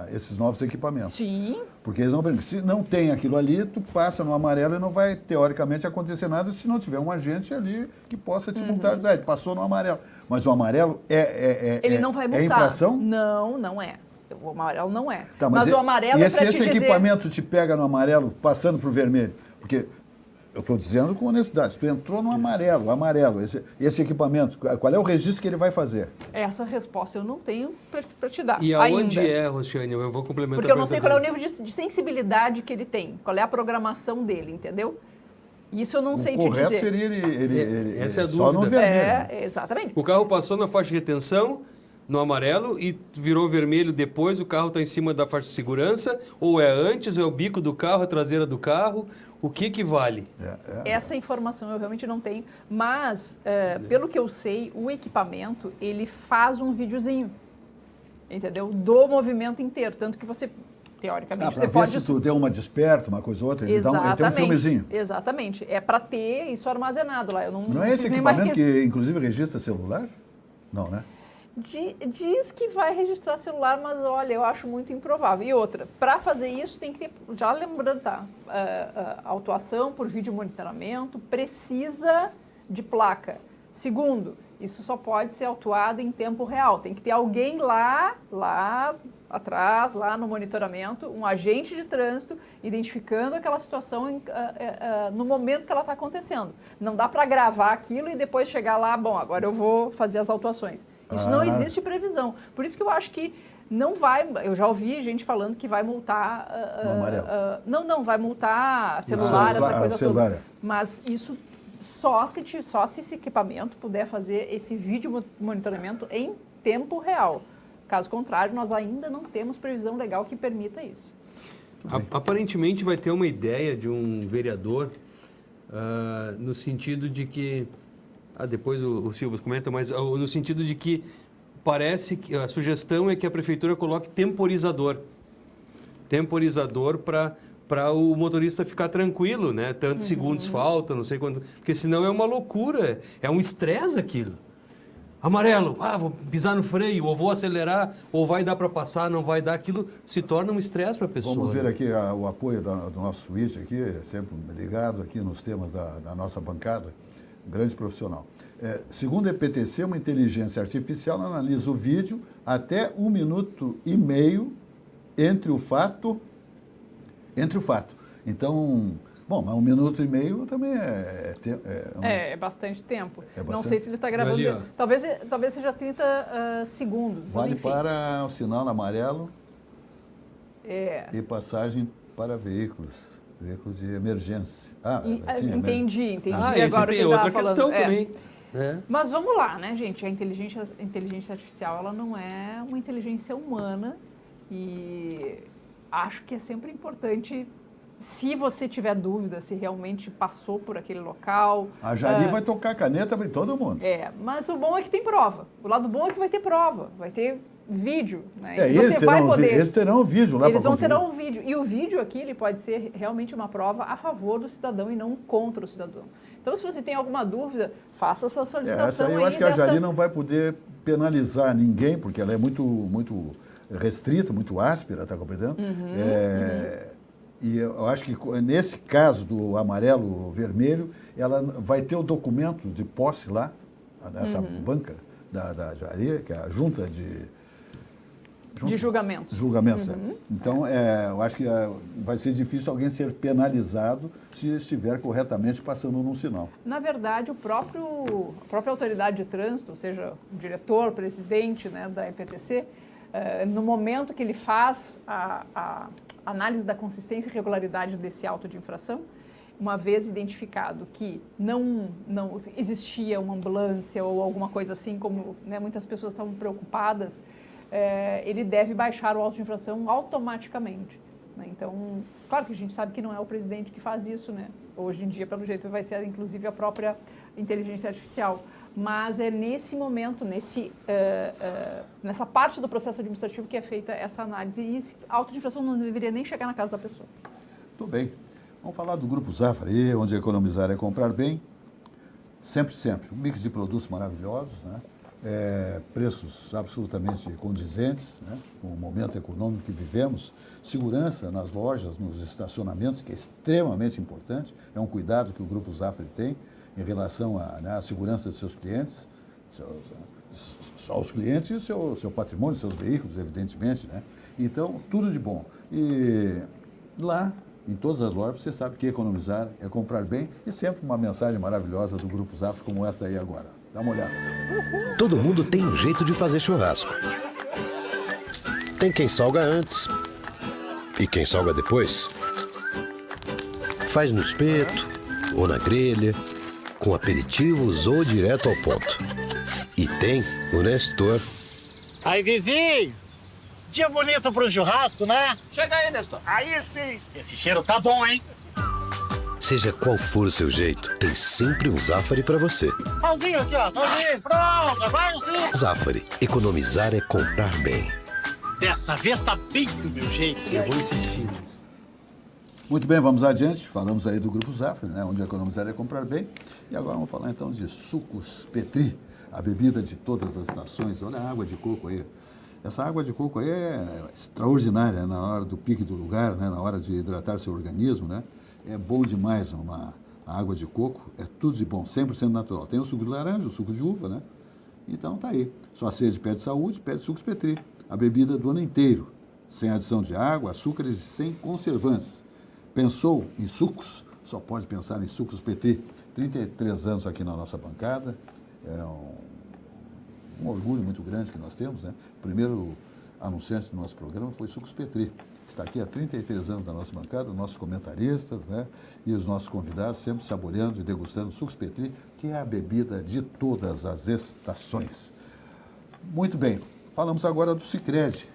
esses novos equipamentos. Sim. Porque eles não brincam. Se não tem aquilo ali, tu passa no amarelo e não vai, teoricamente, acontecer nada se não tiver um agente ali que possa te multar. Dizer, passou no amarelo. Mas o amarelo ele não vai multar. É infração? Não, não é. O amarelo não é. Tá, mas o amarelo é para te dizer... E esse equipamento te pega no amarelo, passando para o vermelho? Porque eu estou dizendo com honestidade, tu entrou no amarelo, esse equipamento, qual é o registro que ele vai fazer? Essa resposta eu não tenho para te dar. E aonde é, Roxane? Eu vou complementar. Porque eu não sei qual é o nível de sensibilidade que ele tem, qual é a programação dele, entendeu? Isso eu não sei te dizer. O correto seria ele essa é a só dúvida. no vermelho. Exatamente. O carro passou na faixa de retenção, no amarelo, e virou vermelho depois, o carro está em cima da faixa de segurança, ou é antes, ou é o bico do carro, a traseira do carro, o que vale? Essa informação eu realmente não tenho, mas, pelo que eu sei, o equipamento, ele faz um videozinho, entendeu? Do movimento inteiro, tanto que você... Teoricamente, você pode... se tu deu uma desperta, uma coisa ou outra, ele tem um filmezinho. Exatamente. É para ter isso armazenado lá. Eu não é esse equipamento que, inclusive, registra celular? Não, né? Diz que vai registrar celular, mas olha, eu acho muito improvável. E outra, para fazer isso tem que ter, já lembrando, tá? Autuação por vídeo monitoramento precisa de placa. Segundo, isso só pode ser autuado em tempo real. Tem que ter alguém lá atrás, lá no monitoramento, um agente de trânsito, identificando aquela situação no momento que ela está acontecendo. Não dá para gravar aquilo e depois chegar lá, bom, agora eu vou fazer as autuações. Isso não existe previsão. Por isso que eu acho que não vai... Eu já ouvi gente falando que vai multar... não, vai multar celular, essa coisa toda. Mas isso... Só se esse equipamento puder fazer esse vídeo monitoramento em tempo real. Caso contrário, nós ainda não temos previsão legal que permita isso. Aparentemente vai ter uma ideia de um vereador no sentido de que... depois o Silvas comenta, mas no sentido de que parece que a sugestão é que a prefeitura coloque temporizador. Temporizador para o motorista ficar tranquilo, né? Tantos segundos faltam, não sei quanto... Porque senão é uma loucura, é um estresse aquilo. Amarelo, vou pisar no freio, ou vou acelerar, ou vai dar para passar, não vai dar. Aquilo se torna um estresse para a pessoa. Vamos ver aqui o apoio do nosso switch aqui, sempre ligado aqui nos temas da nossa bancada, grande profissional. Segundo o EPTC, uma inteligência artificial analisa o vídeo até 1 minuto e meio entre o fato. Então, bom, mas 1 minuto e meio também é bastante tempo. Bastante. Não sei se ele está gravando. Ali, talvez seja 30 segundos. Vale mas enfim. para o sinal amarelo e passagem para veículos de emergência. Entendi. Esse agora tem outra questão também. Mas vamos lá, né, gente? A inteligência artificial, ela não é uma inteligência humana e acho que é sempre importante, se você tiver dúvida se realmente passou por aquele local... A Jari vai tocar caneta para todo mundo. Mas o bom é que tem prova. O lado bom é que vai ter prova, vai ter vídeo, né? Eles terão o vídeo lá. Eles terão o vídeo. E o vídeo aqui, ele pode ser realmente uma prova a favor do cidadão e não contra o cidadão. Então, se você tem alguma dúvida, faça essa solicitação. Eu acho que a Jari não vai poder penalizar ninguém, porque ela é muito restrita, muito áspera, está compreendendo? E eu acho que nesse caso do amarelo-vermelho, ela vai ter o documento de posse lá, nessa banca da Jari, que é a junta de julgamentos. Então, eu acho que vai ser difícil alguém ser penalizado se estiver corretamente passando num sinal. Na verdade, a própria autoridade de trânsito, ou seja, o diretor, presidente, né, da EPTC, no momento que ele faz a análise da consistência e regularidade desse auto de infração, uma vez identificado que não existia uma ambulância ou alguma coisa assim, como, né, muitas pessoas estavam preocupadas, ele deve baixar o auto de infração automaticamente, né? Então, claro que a gente sabe que não é o presidente que faz isso, né? Hoje em dia, pelo jeito, vai ser inclusive a própria inteligência artificial. Mas é nesse momento, nessa parte do processo administrativo que é feita essa análise. E a auto de infração não deveria nem chegar na casa da pessoa. Tudo bem. Vamos falar do Grupo Zafari, onde economizar é comprar bem. Sempre, sempre. Um mix de produtos maravilhosos, né? Preços absolutamente condizentes, né, com o momento econômico que vivemos, segurança nas lojas, nos estacionamentos, que é extremamente importante, é um cuidado que o Grupo Zafari tem em relação à segurança dos seus clientes, só os clientes e o seu patrimônio, seus veículos, evidentemente, né? Então, tudo de bom. E lá, em todas as lojas, você sabe que economizar é comprar bem, e sempre uma mensagem maravilhosa do Grupo Zafari como esta aí agora. Dá uma olhada. Todo mundo tem um jeito de fazer churrasco. Tem quem salga antes e quem salga depois. Faz no espeto ou na grelha, com aperitivos ou direto ao ponto. E tem o Nestor. Aí, vizinho! Dia bonito para um churrasco, né? Chega aí, Nestor. Aí sim! Esse cheiro tá bom, hein? Seja qual for o seu jeito, tem sempre um Zafari para você. Salzinho aqui, ó. Salzinho, pronto. Vai sim. Zafari, economizar é comprar bem. Dessa vez tá bem do meu jeito. Eu vou insistir. Muito bem, vamos adiante. Falamos aí do Grupo Zafari, né, onde economizar é comprar bem. E agora vamos falar então de sucos Petri, a bebida de todas as estações. Olha a água de coco aí. Essa água de coco aí é extraordinária na hora do pique do lugar, né, na hora de hidratar seu organismo, né? É bom demais a água de coco, é tudo de bom, 100% natural. Tem o suco de laranja, o suco de uva, né? Então tá aí. Sua sede pede saúde, pede sucos Petri. A bebida do ano inteiro, sem adição de água, açúcares e sem conservantes. Pensou em sucos? Só pode pensar em sucos Petri. 33 anos aqui na nossa bancada. É um orgulho muito grande que nós temos, né? O primeiro anunciante do nosso programa foi Sucos Petri. Está aqui há 33 anos na nossa bancada, nossos comentaristas, né, e os nossos convidados sempre saboreando e degustando Sucos Petri, que é a bebida de todas as estações. Muito bem, falamos agora do Sicredi,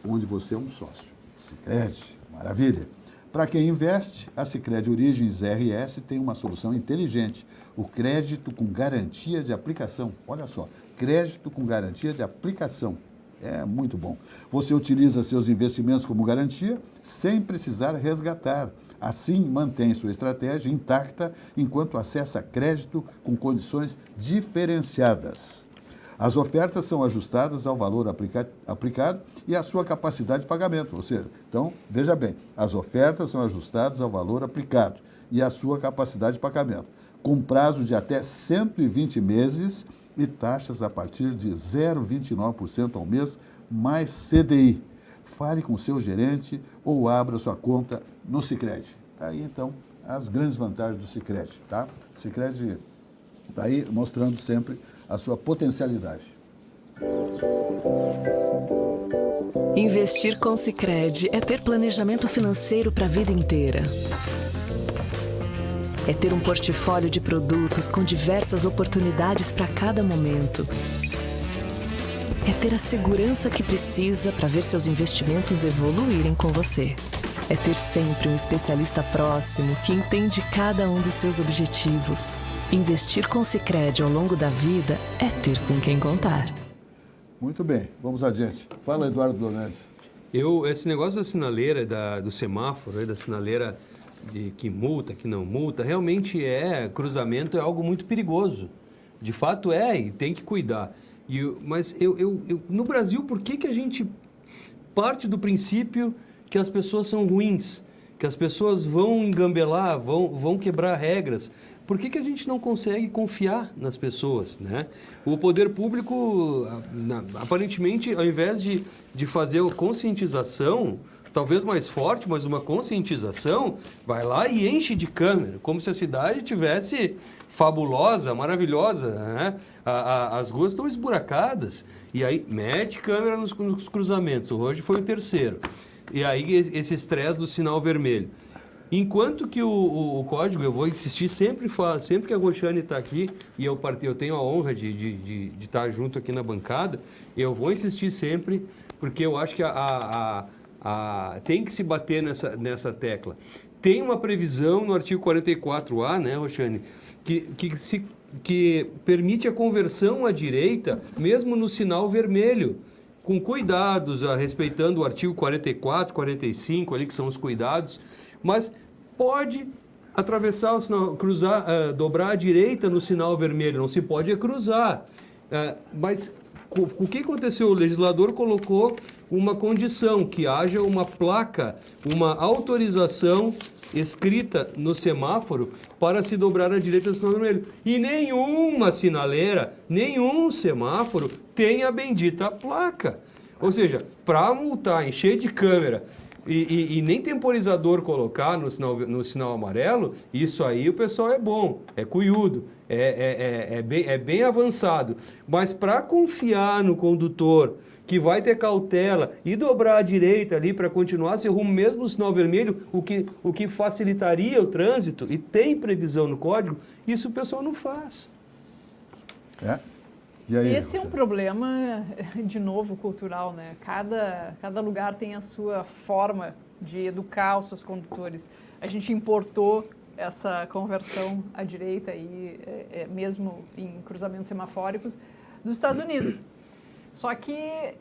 onde você é um sócio. Sicredi, maravilha. Para quem investe, a Sicredi Origens RS tem uma solução inteligente, o crédito com garantia de aplicação. Olha só, crédito com garantia de aplicação. É muito bom. Você utiliza seus investimentos como garantia sem precisar resgatar. Assim, mantém sua estratégia intacta enquanto acessa crédito com condições diferenciadas. As ofertas são ajustadas ao valor aplicado e à sua capacidade de pagamento. Ou seja, então, veja bem, as ofertas são ajustadas ao valor aplicado e à sua capacidade de pagamento, com prazo de até 120 meses e taxas a partir de 0,29% ao mês, mais CDI. Fale com o seu gerente ou abra sua conta no Sicredi. Aí, então, as grandes vantagens do Sicredi, tá? O Sicredi está aí mostrando sempre a sua potencialidade. Investir com Sicredi é ter planejamento financeiro para a vida inteira. É ter um portfólio de produtos com diversas oportunidades para cada momento. É ter a segurança que precisa para ver seus investimentos evoluírem com você. É ter sempre um especialista próximo que entende cada um dos seus objetivos. Investir com Sicredi ao longo da vida é ter com quem contar. Muito bem, vamos adiante. Fala, Eduardo Donantes. Esse negócio da sinaleira, do semáforo, da sinaleira de que multa, que não multa, realmente cruzamento é algo muito perigoso. De fato e tem que cuidar. Mas no Brasil, por que a gente parte do princípio que as pessoas são ruins, que as pessoas vão engambelar, vão quebrar regras? Por que a gente não consegue confiar nas pessoas, né? O poder público, aparentemente, ao invés de fazer a conscientização talvez mais forte, mas uma conscientização, vai lá e enche de câmera, como se a cidade tivesse fabulosa, maravilhosa, né? As ruas estão esburacadas, e aí mete câmera nos cruzamentos. Hoje foi o terceiro. E aí esse estresse do sinal vermelho. Enquanto que o código, eu vou insistir sempre que a Roxane está aqui, e eu tenho a honra de estar junto aqui na bancada, eu vou insistir sempre, porque eu acho que tem que se bater nessa tecla. Tem uma previsão no artigo 44A, né, Roxane, que permite a conversão à direita, mesmo no sinal vermelho, com cuidados, respeitando o artigo 44, 45, ali, que são os cuidados, mas pode atravessar o sinal, dobrar à direita no sinal vermelho, não se pode cruzar. Mas o que aconteceu? O legislador colocou uma condição, que haja uma placa, uma autorização escrita no semáforo para se dobrar à direita do sinal vermelho. E nenhuma sinaleira, nenhum semáforo tem a bendita placa. Ou seja, para multar, encher de câmera e nem temporizador colocar no sinal amarelo, isso aí o pessoal é bom, é cuiudo, é bem avançado. Mas para confiar no condutor, que vai ter cautela e dobrar à direita ali para continuar seu rumo mesmo no sinal vermelho, o que facilitaria o trânsito, e tem previsão no código, isso o pessoal não faz. E aí, esse é um problema, de novo, cultural, né? Cada lugar tem a sua forma de educar os seus condutores. A gente importou essa conversão à direita, mesmo em cruzamentos semafóricos, dos Estados Unidos. Só que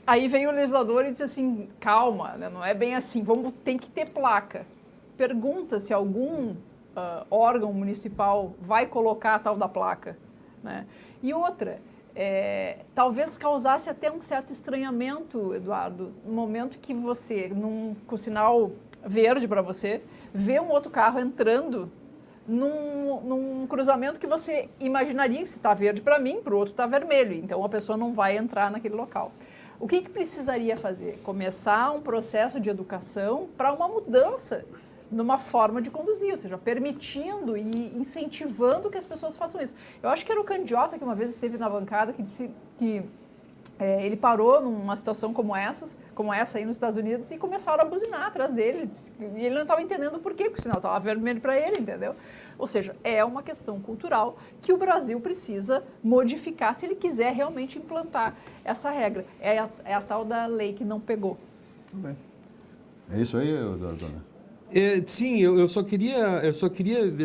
aí veio o legislador e disse assim, calma, né? Não é bem assim, tem que ter placa. Pergunta se algum órgão municipal vai colocar a tal da placa, né? E outra, talvez causasse até um certo estranhamento, Eduardo, no momento que você, com o sinal verde para você, vê um outro carro entrando num cruzamento que você imaginaria que se está verde para mim, para o outro está vermelho. Então, a pessoa não vai entrar naquele local. O que precisaria fazer? Começar um processo de educação para uma mudança numa forma de conduzir, ou seja, permitindo e incentivando que as pessoas façam isso. Eu acho que era o Candiota que uma vez esteve na bancada que disse que ele parou numa situação como essa aí nos Estados Unidos, e começaram a buzinar atrás dele. E ele não estava entendendo por quê, porque o sinal estava vermelho para ele, entendeu? Ou seja, é uma questão cultural que o Brasil precisa modificar se ele quiser realmente implantar essa regra. É a tal da lei que não pegou. Tudo bem. É isso aí, dona? Sim, eu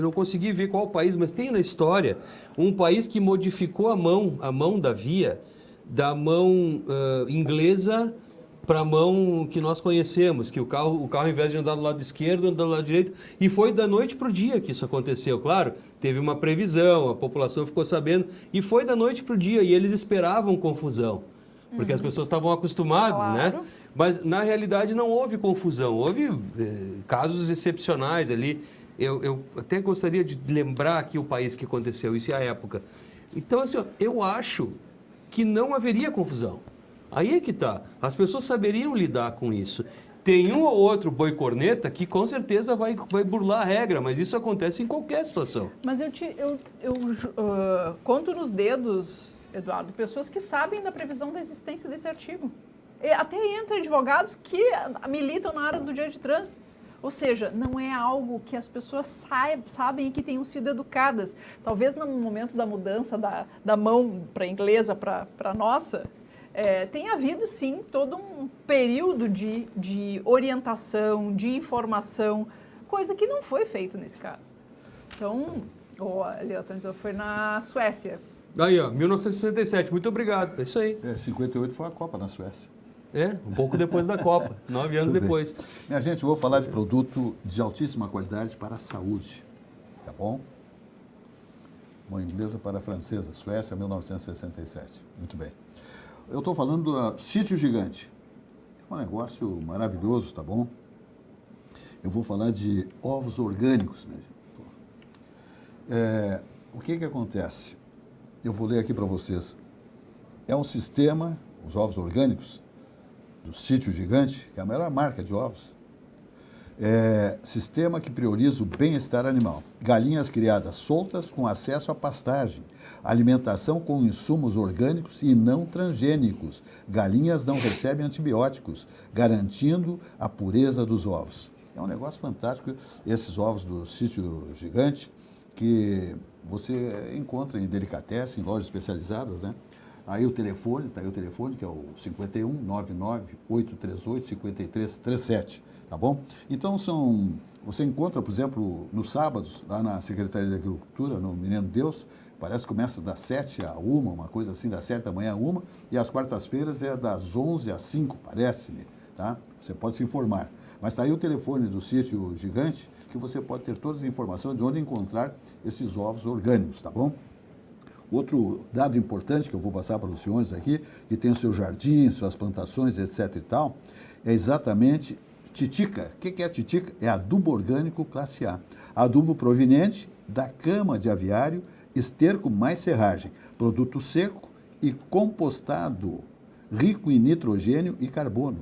não consegui ver qual país, mas tem na história um país que modificou a mão da via, da mão inglesa para a mão que nós conhecemos, que o carro ao invés de andar do lado esquerdo, anda do lado direito, e foi da noite para o dia que isso aconteceu. Claro, teve uma previsão, a população ficou sabendo, e foi da noite para o dia, e eles esperavam confusão, porque as pessoas estavam acostumadas, claro, né? Mas, na realidade, não houve confusão. Houve casos excepcionais ali. Eu até gostaria de lembrar aqui o país que aconteceu isso e a época. Então, assim, eu acho que não haveria confusão. Aí é que está. As pessoas saberiam lidar com isso. Tem um ou outro boi corneta que, com certeza, vai burlar a regra, mas isso acontece em qualquer situação. Mas eu conto nos dedos, Eduardo, pessoas que sabem da previsão da existência desse artigo. Até entre advogados que militam na área do direito de trânsito. Ou seja, não é algo que as pessoas sabem e que tenham sido educadas. Talvez no momento da mudança da mão para a inglesa para a nossa, tenha havido sim todo um período de orientação, de informação, coisa que não foi feito nesse caso. Então, olha, foi na Suécia. Aí, ó, 1967, muito obrigado, é isso aí. 58 foi a Copa na Suécia. Um pouco depois da Copa, 9 anos depois. Minha gente, eu vou falar de produto de altíssima qualidade para a saúde, tá bom? Uma inglesa para a francesa, Suécia, 1967. Muito bem. Eu estou falando do Sítio Gigante. É um negócio maravilhoso, tá bom? Eu vou falar de ovos orgânicos, minha gente. O que acontece? Eu vou ler aqui para vocês. É um sistema, os ovos orgânicos, do Sítio Gigante, que é a melhor marca de ovos. Sistema que prioriza o bem-estar animal. Galinhas criadas soltas com acesso à pastagem. Alimentação com insumos orgânicos e não transgênicos. Galinhas não recebem antibióticos, garantindo a pureza dos ovos. É um negócio fantástico esses ovos do Sítio Gigante, que você encontra em delicatessen, em lojas especializadas, né? Aí o telefone, tá aí o telefone, que é o 51 99 838 5337, tá bom? Então você encontra, por exemplo, nos sábados, lá na Secretaria da Agricultura, no Menino Deus, parece que começa das 7 a 1, uma coisa assim, das 7 da manhã a 1, e às quartas-feiras é das 11 às 5, parece-me, tá? Você pode se informar. Mas está aí o telefone do Sítio Gigante, que você pode ter todas as informações de onde encontrar esses ovos orgânicos, tá bom? Outro dado importante que eu vou passar para os senhores aqui, que tem o seu jardim, suas plantações, etc. e tal, é exatamente titica. O que é titica? É adubo orgânico classe A. Adubo proveniente da cama de aviário, esterco mais serragem, produto seco e compostado, rico em nitrogênio e carbono.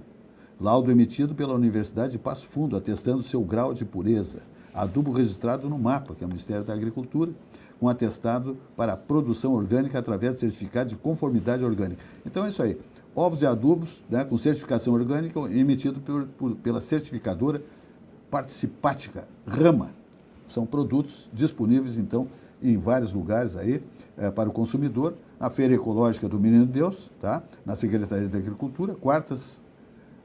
Laudo emitido pela Universidade de Passo Fundo, atestando seu grau de pureza. Adubo registrado no MAPA, que é o Ministério da Agricultura, com atestado para a produção orgânica através de certificado de conformidade orgânica. Então é isso aí. Ovos e adubos, né, com certificação orgânica, emitido pela certificadora Participática Rama. São produtos disponíveis, então, em vários lugares aí, para o consumidor. Na Feira Ecológica do Menino Deus, tá? Na Secretaria da Agricultura, quartas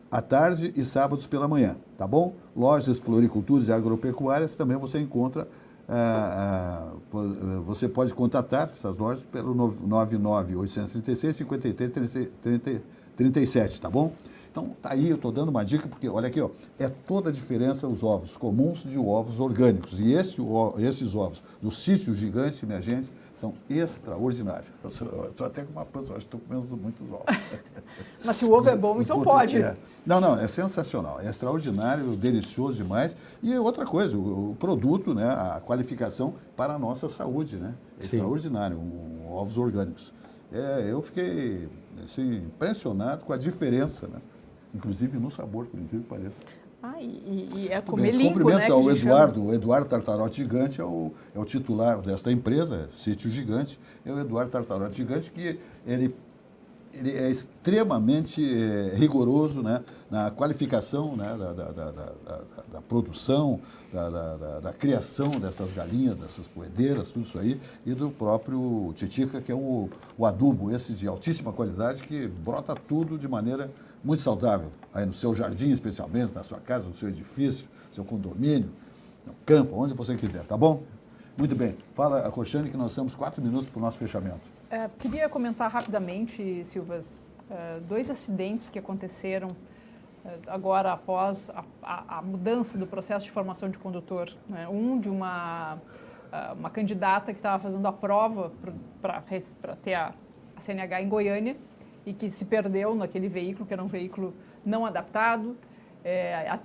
à tarde e sábados pela manhã, tá bom? Lojas, floriculturas e agropecuárias também você encontra, você pode contatar essas lojas pelo 99-836-5337, tá bom? Então, tá aí, eu estou dando uma dica, porque olha aqui, ó, é toda a diferença os ovos comuns de ovos orgânicos. E esses ovos do Sítio Gigante, minha gente, são extraordinários. Eu estou até com uma pança, acho que estou comendo muitos ovos. Mas se o ovo é bom, então pode. Não, é sensacional, é extraordinário, delicioso demais. E outra coisa, o produto, né, a qualificação para a nossa saúde, né? É extraordinário, ovos orgânicos. Eu fiquei assim, impressionado com a diferença, né? Inclusive no sabor, por incrível que pareça. E é comer limpo, cumprimentos né? Ao Eduardo. O Eduardo Tartarotti Gigante é o titular desta empresa, Sítio Gigante. É o Eduardo Tartarotti Gigante, que ele é extremamente rigoroso, né, na qualificação, né, da produção, da criação dessas galinhas, dessas poedeiras, tudo isso aí, e do próprio titica, que é o adubo, esse de altíssima qualidade, que brota tudo de maneira muito saudável, aí no seu jardim especialmente, na sua casa, no seu edifício, seu condomínio, no campo, onde você quiser, tá bom? Muito bem. Fala, Roxane, que nós temos 4 minutos para o nosso fechamento. Queria comentar rapidamente, Silvas, 2 acidentes que aconteceram agora após a mudança do processo de formação de condutor. Né? Um de uma candidata que estava fazendo a prova para ter a CNH em Goiânia e que se perdeu naquele veículo, que era um veículo não adaptado,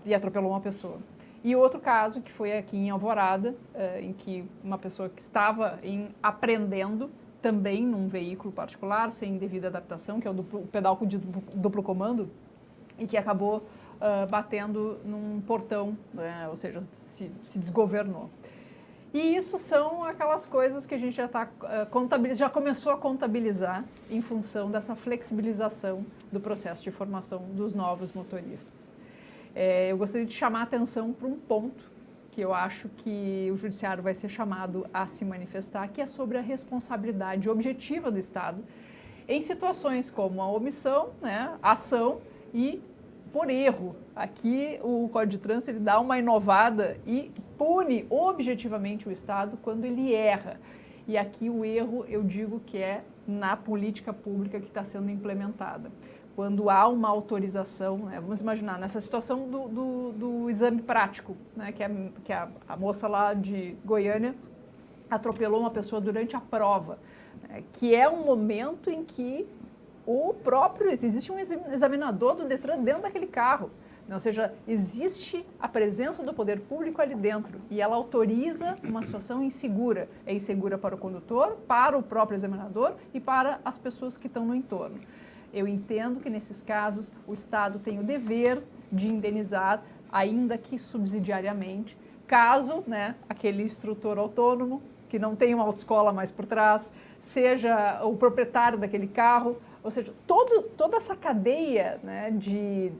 e atropelou uma pessoa. E outro caso, que foi aqui em Alvorada, em que uma pessoa que estava aprendendo também num veículo particular, sem devida adaptação, que é o pedal de duplo comando, e que acabou batendo num portão, né? Ou seja, se desgovernou. E isso são aquelas coisas que a gente já começou a contabilizar em função dessa flexibilização do processo de formação dos novos motoristas. Eu gostaria de chamar a atenção para um ponto que eu acho que o Judiciário vai ser chamado a se manifestar, que é sobre a responsabilidade objetiva do Estado em situações como a omissão, né, ação e por erro. Aqui o Código de Trânsito ele dá uma inovada e pune objetivamente o Estado quando ele erra. E aqui o erro, eu digo que é na política pública que está sendo implementada. Quando há uma autorização, né, vamos imaginar, nessa situação do exame prático, né, que a moça lá de Goiânia atropelou uma pessoa durante a prova, né, que é um momento em que existe um examinador do Detran dentro daquele carro, né, ou seja, existe a presença do poder público ali dentro e ela autoriza uma situação insegura. É insegura para o condutor, para o próprio examinador e para as pessoas que estão no entorno. Eu entendo que, nesses casos, o Estado tem o dever de indenizar, ainda que subsidiariamente, caso, né, aquele instrutor autônomo, que não tem uma autoescola mais por trás, seja o proprietário daquele carro, ou seja, toda essa cadeia, né, de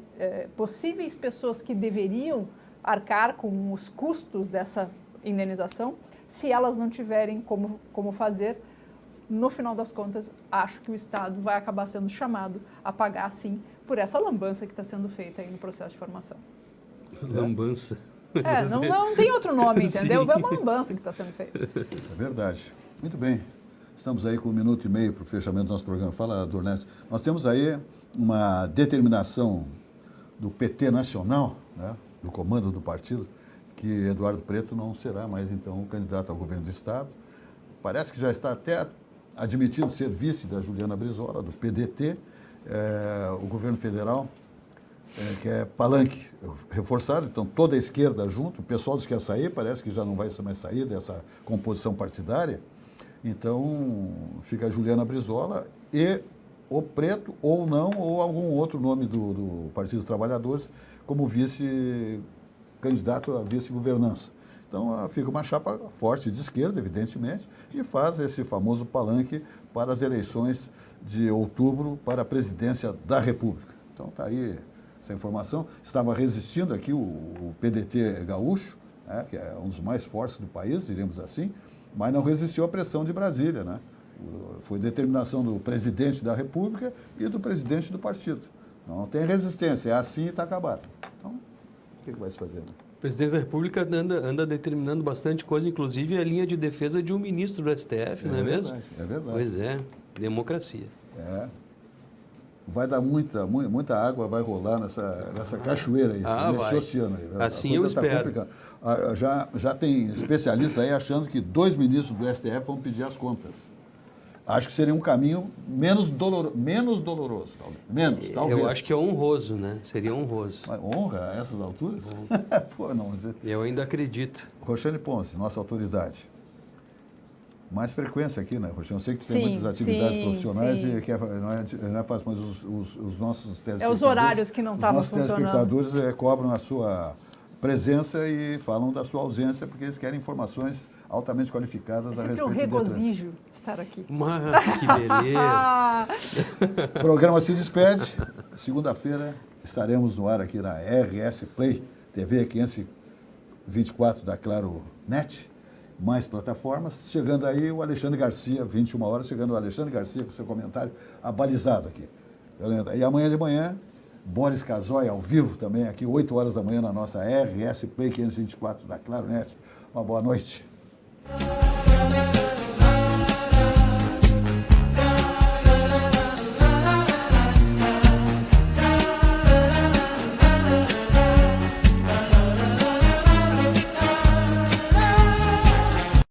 possíveis pessoas que deveriam arcar com os custos dessa indenização, se elas não tiverem como fazer, no final das contas, acho que o Estado vai acabar sendo chamado a pagar, sim, por essa lambança que está sendo feita aí no processo de formação. Lambança. Não tem outro nome, entendeu? É uma lambança que está sendo feita. É verdade. Muito bem. Estamos aí com 1 minuto e meio para o fechamento do nosso programa. Fala, Dornelles. Nós temos aí uma determinação do PT Nacional, né, do comando do partido, que Eduardo Preto não será mais, então, candidato ao governo do Estado. Parece que já está até admitido ser vice da Juliana Brizola, do PDT. O governo federal que é palanque reforçado, então toda a esquerda junto, o pessoal diz que ia sair, parece que já não vai mais sair dessa composição partidária. Então, fica a Juliana Brizola e o Preto, ou não, ou algum outro nome do Partido dos Trabalhadores, como vice-candidato a vice-governança. Então, fica uma chapa forte de esquerda, evidentemente, e faz esse famoso palanque para as eleições de outubro para a presidência da República. Então, está aí essa informação. Estava resistindo aqui o PDT gaúcho, né, que é um dos mais fortes do país, diríamos assim, mas não resistiu à pressão de Brasília, né? Foi determinação do presidente da República e do presidente do partido. Não tem resistência, é assim e está acabado. Então, o que vai se fazer? Né? O presidente da República anda determinando bastante coisa, inclusive a linha de defesa de um ministro do STF, não é mesmo? É verdade. Pois é, democracia. Vai dar muita água, vai rolar nessa cachoeira aí, nesse oceano aí. Assim eu espero. Já tem especialistas aí achando que 2 ministros do STF vão pedir as contas. Acho que seria um caminho menos doloroso, talvez. Talvez. Eu acho que é honroso, né? Seria honroso. Mas honra a essas alturas? Pô, não, mas... Eu ainda acredito. Roxane Ponce, nossa autoridade. Mais frequência aqui, né, Roxane? Eu sei que tem muitas atividades profissionais e que não é fácil, mas os nossos telespectadores... Os horários que não estavam funcionando. Os telespectadores cobram a sua presença e falam da sua ausência, porque eles querem informações altamente qualificadas a respeito do sempre um regozijo estar aqui. Mas que beleza! O programa se despede. Segunda-feira estaremos no ar aqui na RS Play, TV 524 da Claro Net. Mais plataformas. Chegando aí o Alexandre Garcia, 21 horas, chegando o Alexandre Garcia com seu comentário abalizado aqui. E amanhã de manhã, Boris Casoy ao vivo também, aqui 8 horas da manhã na nossa RS Play 524 da Claro Net. Uma boa noite.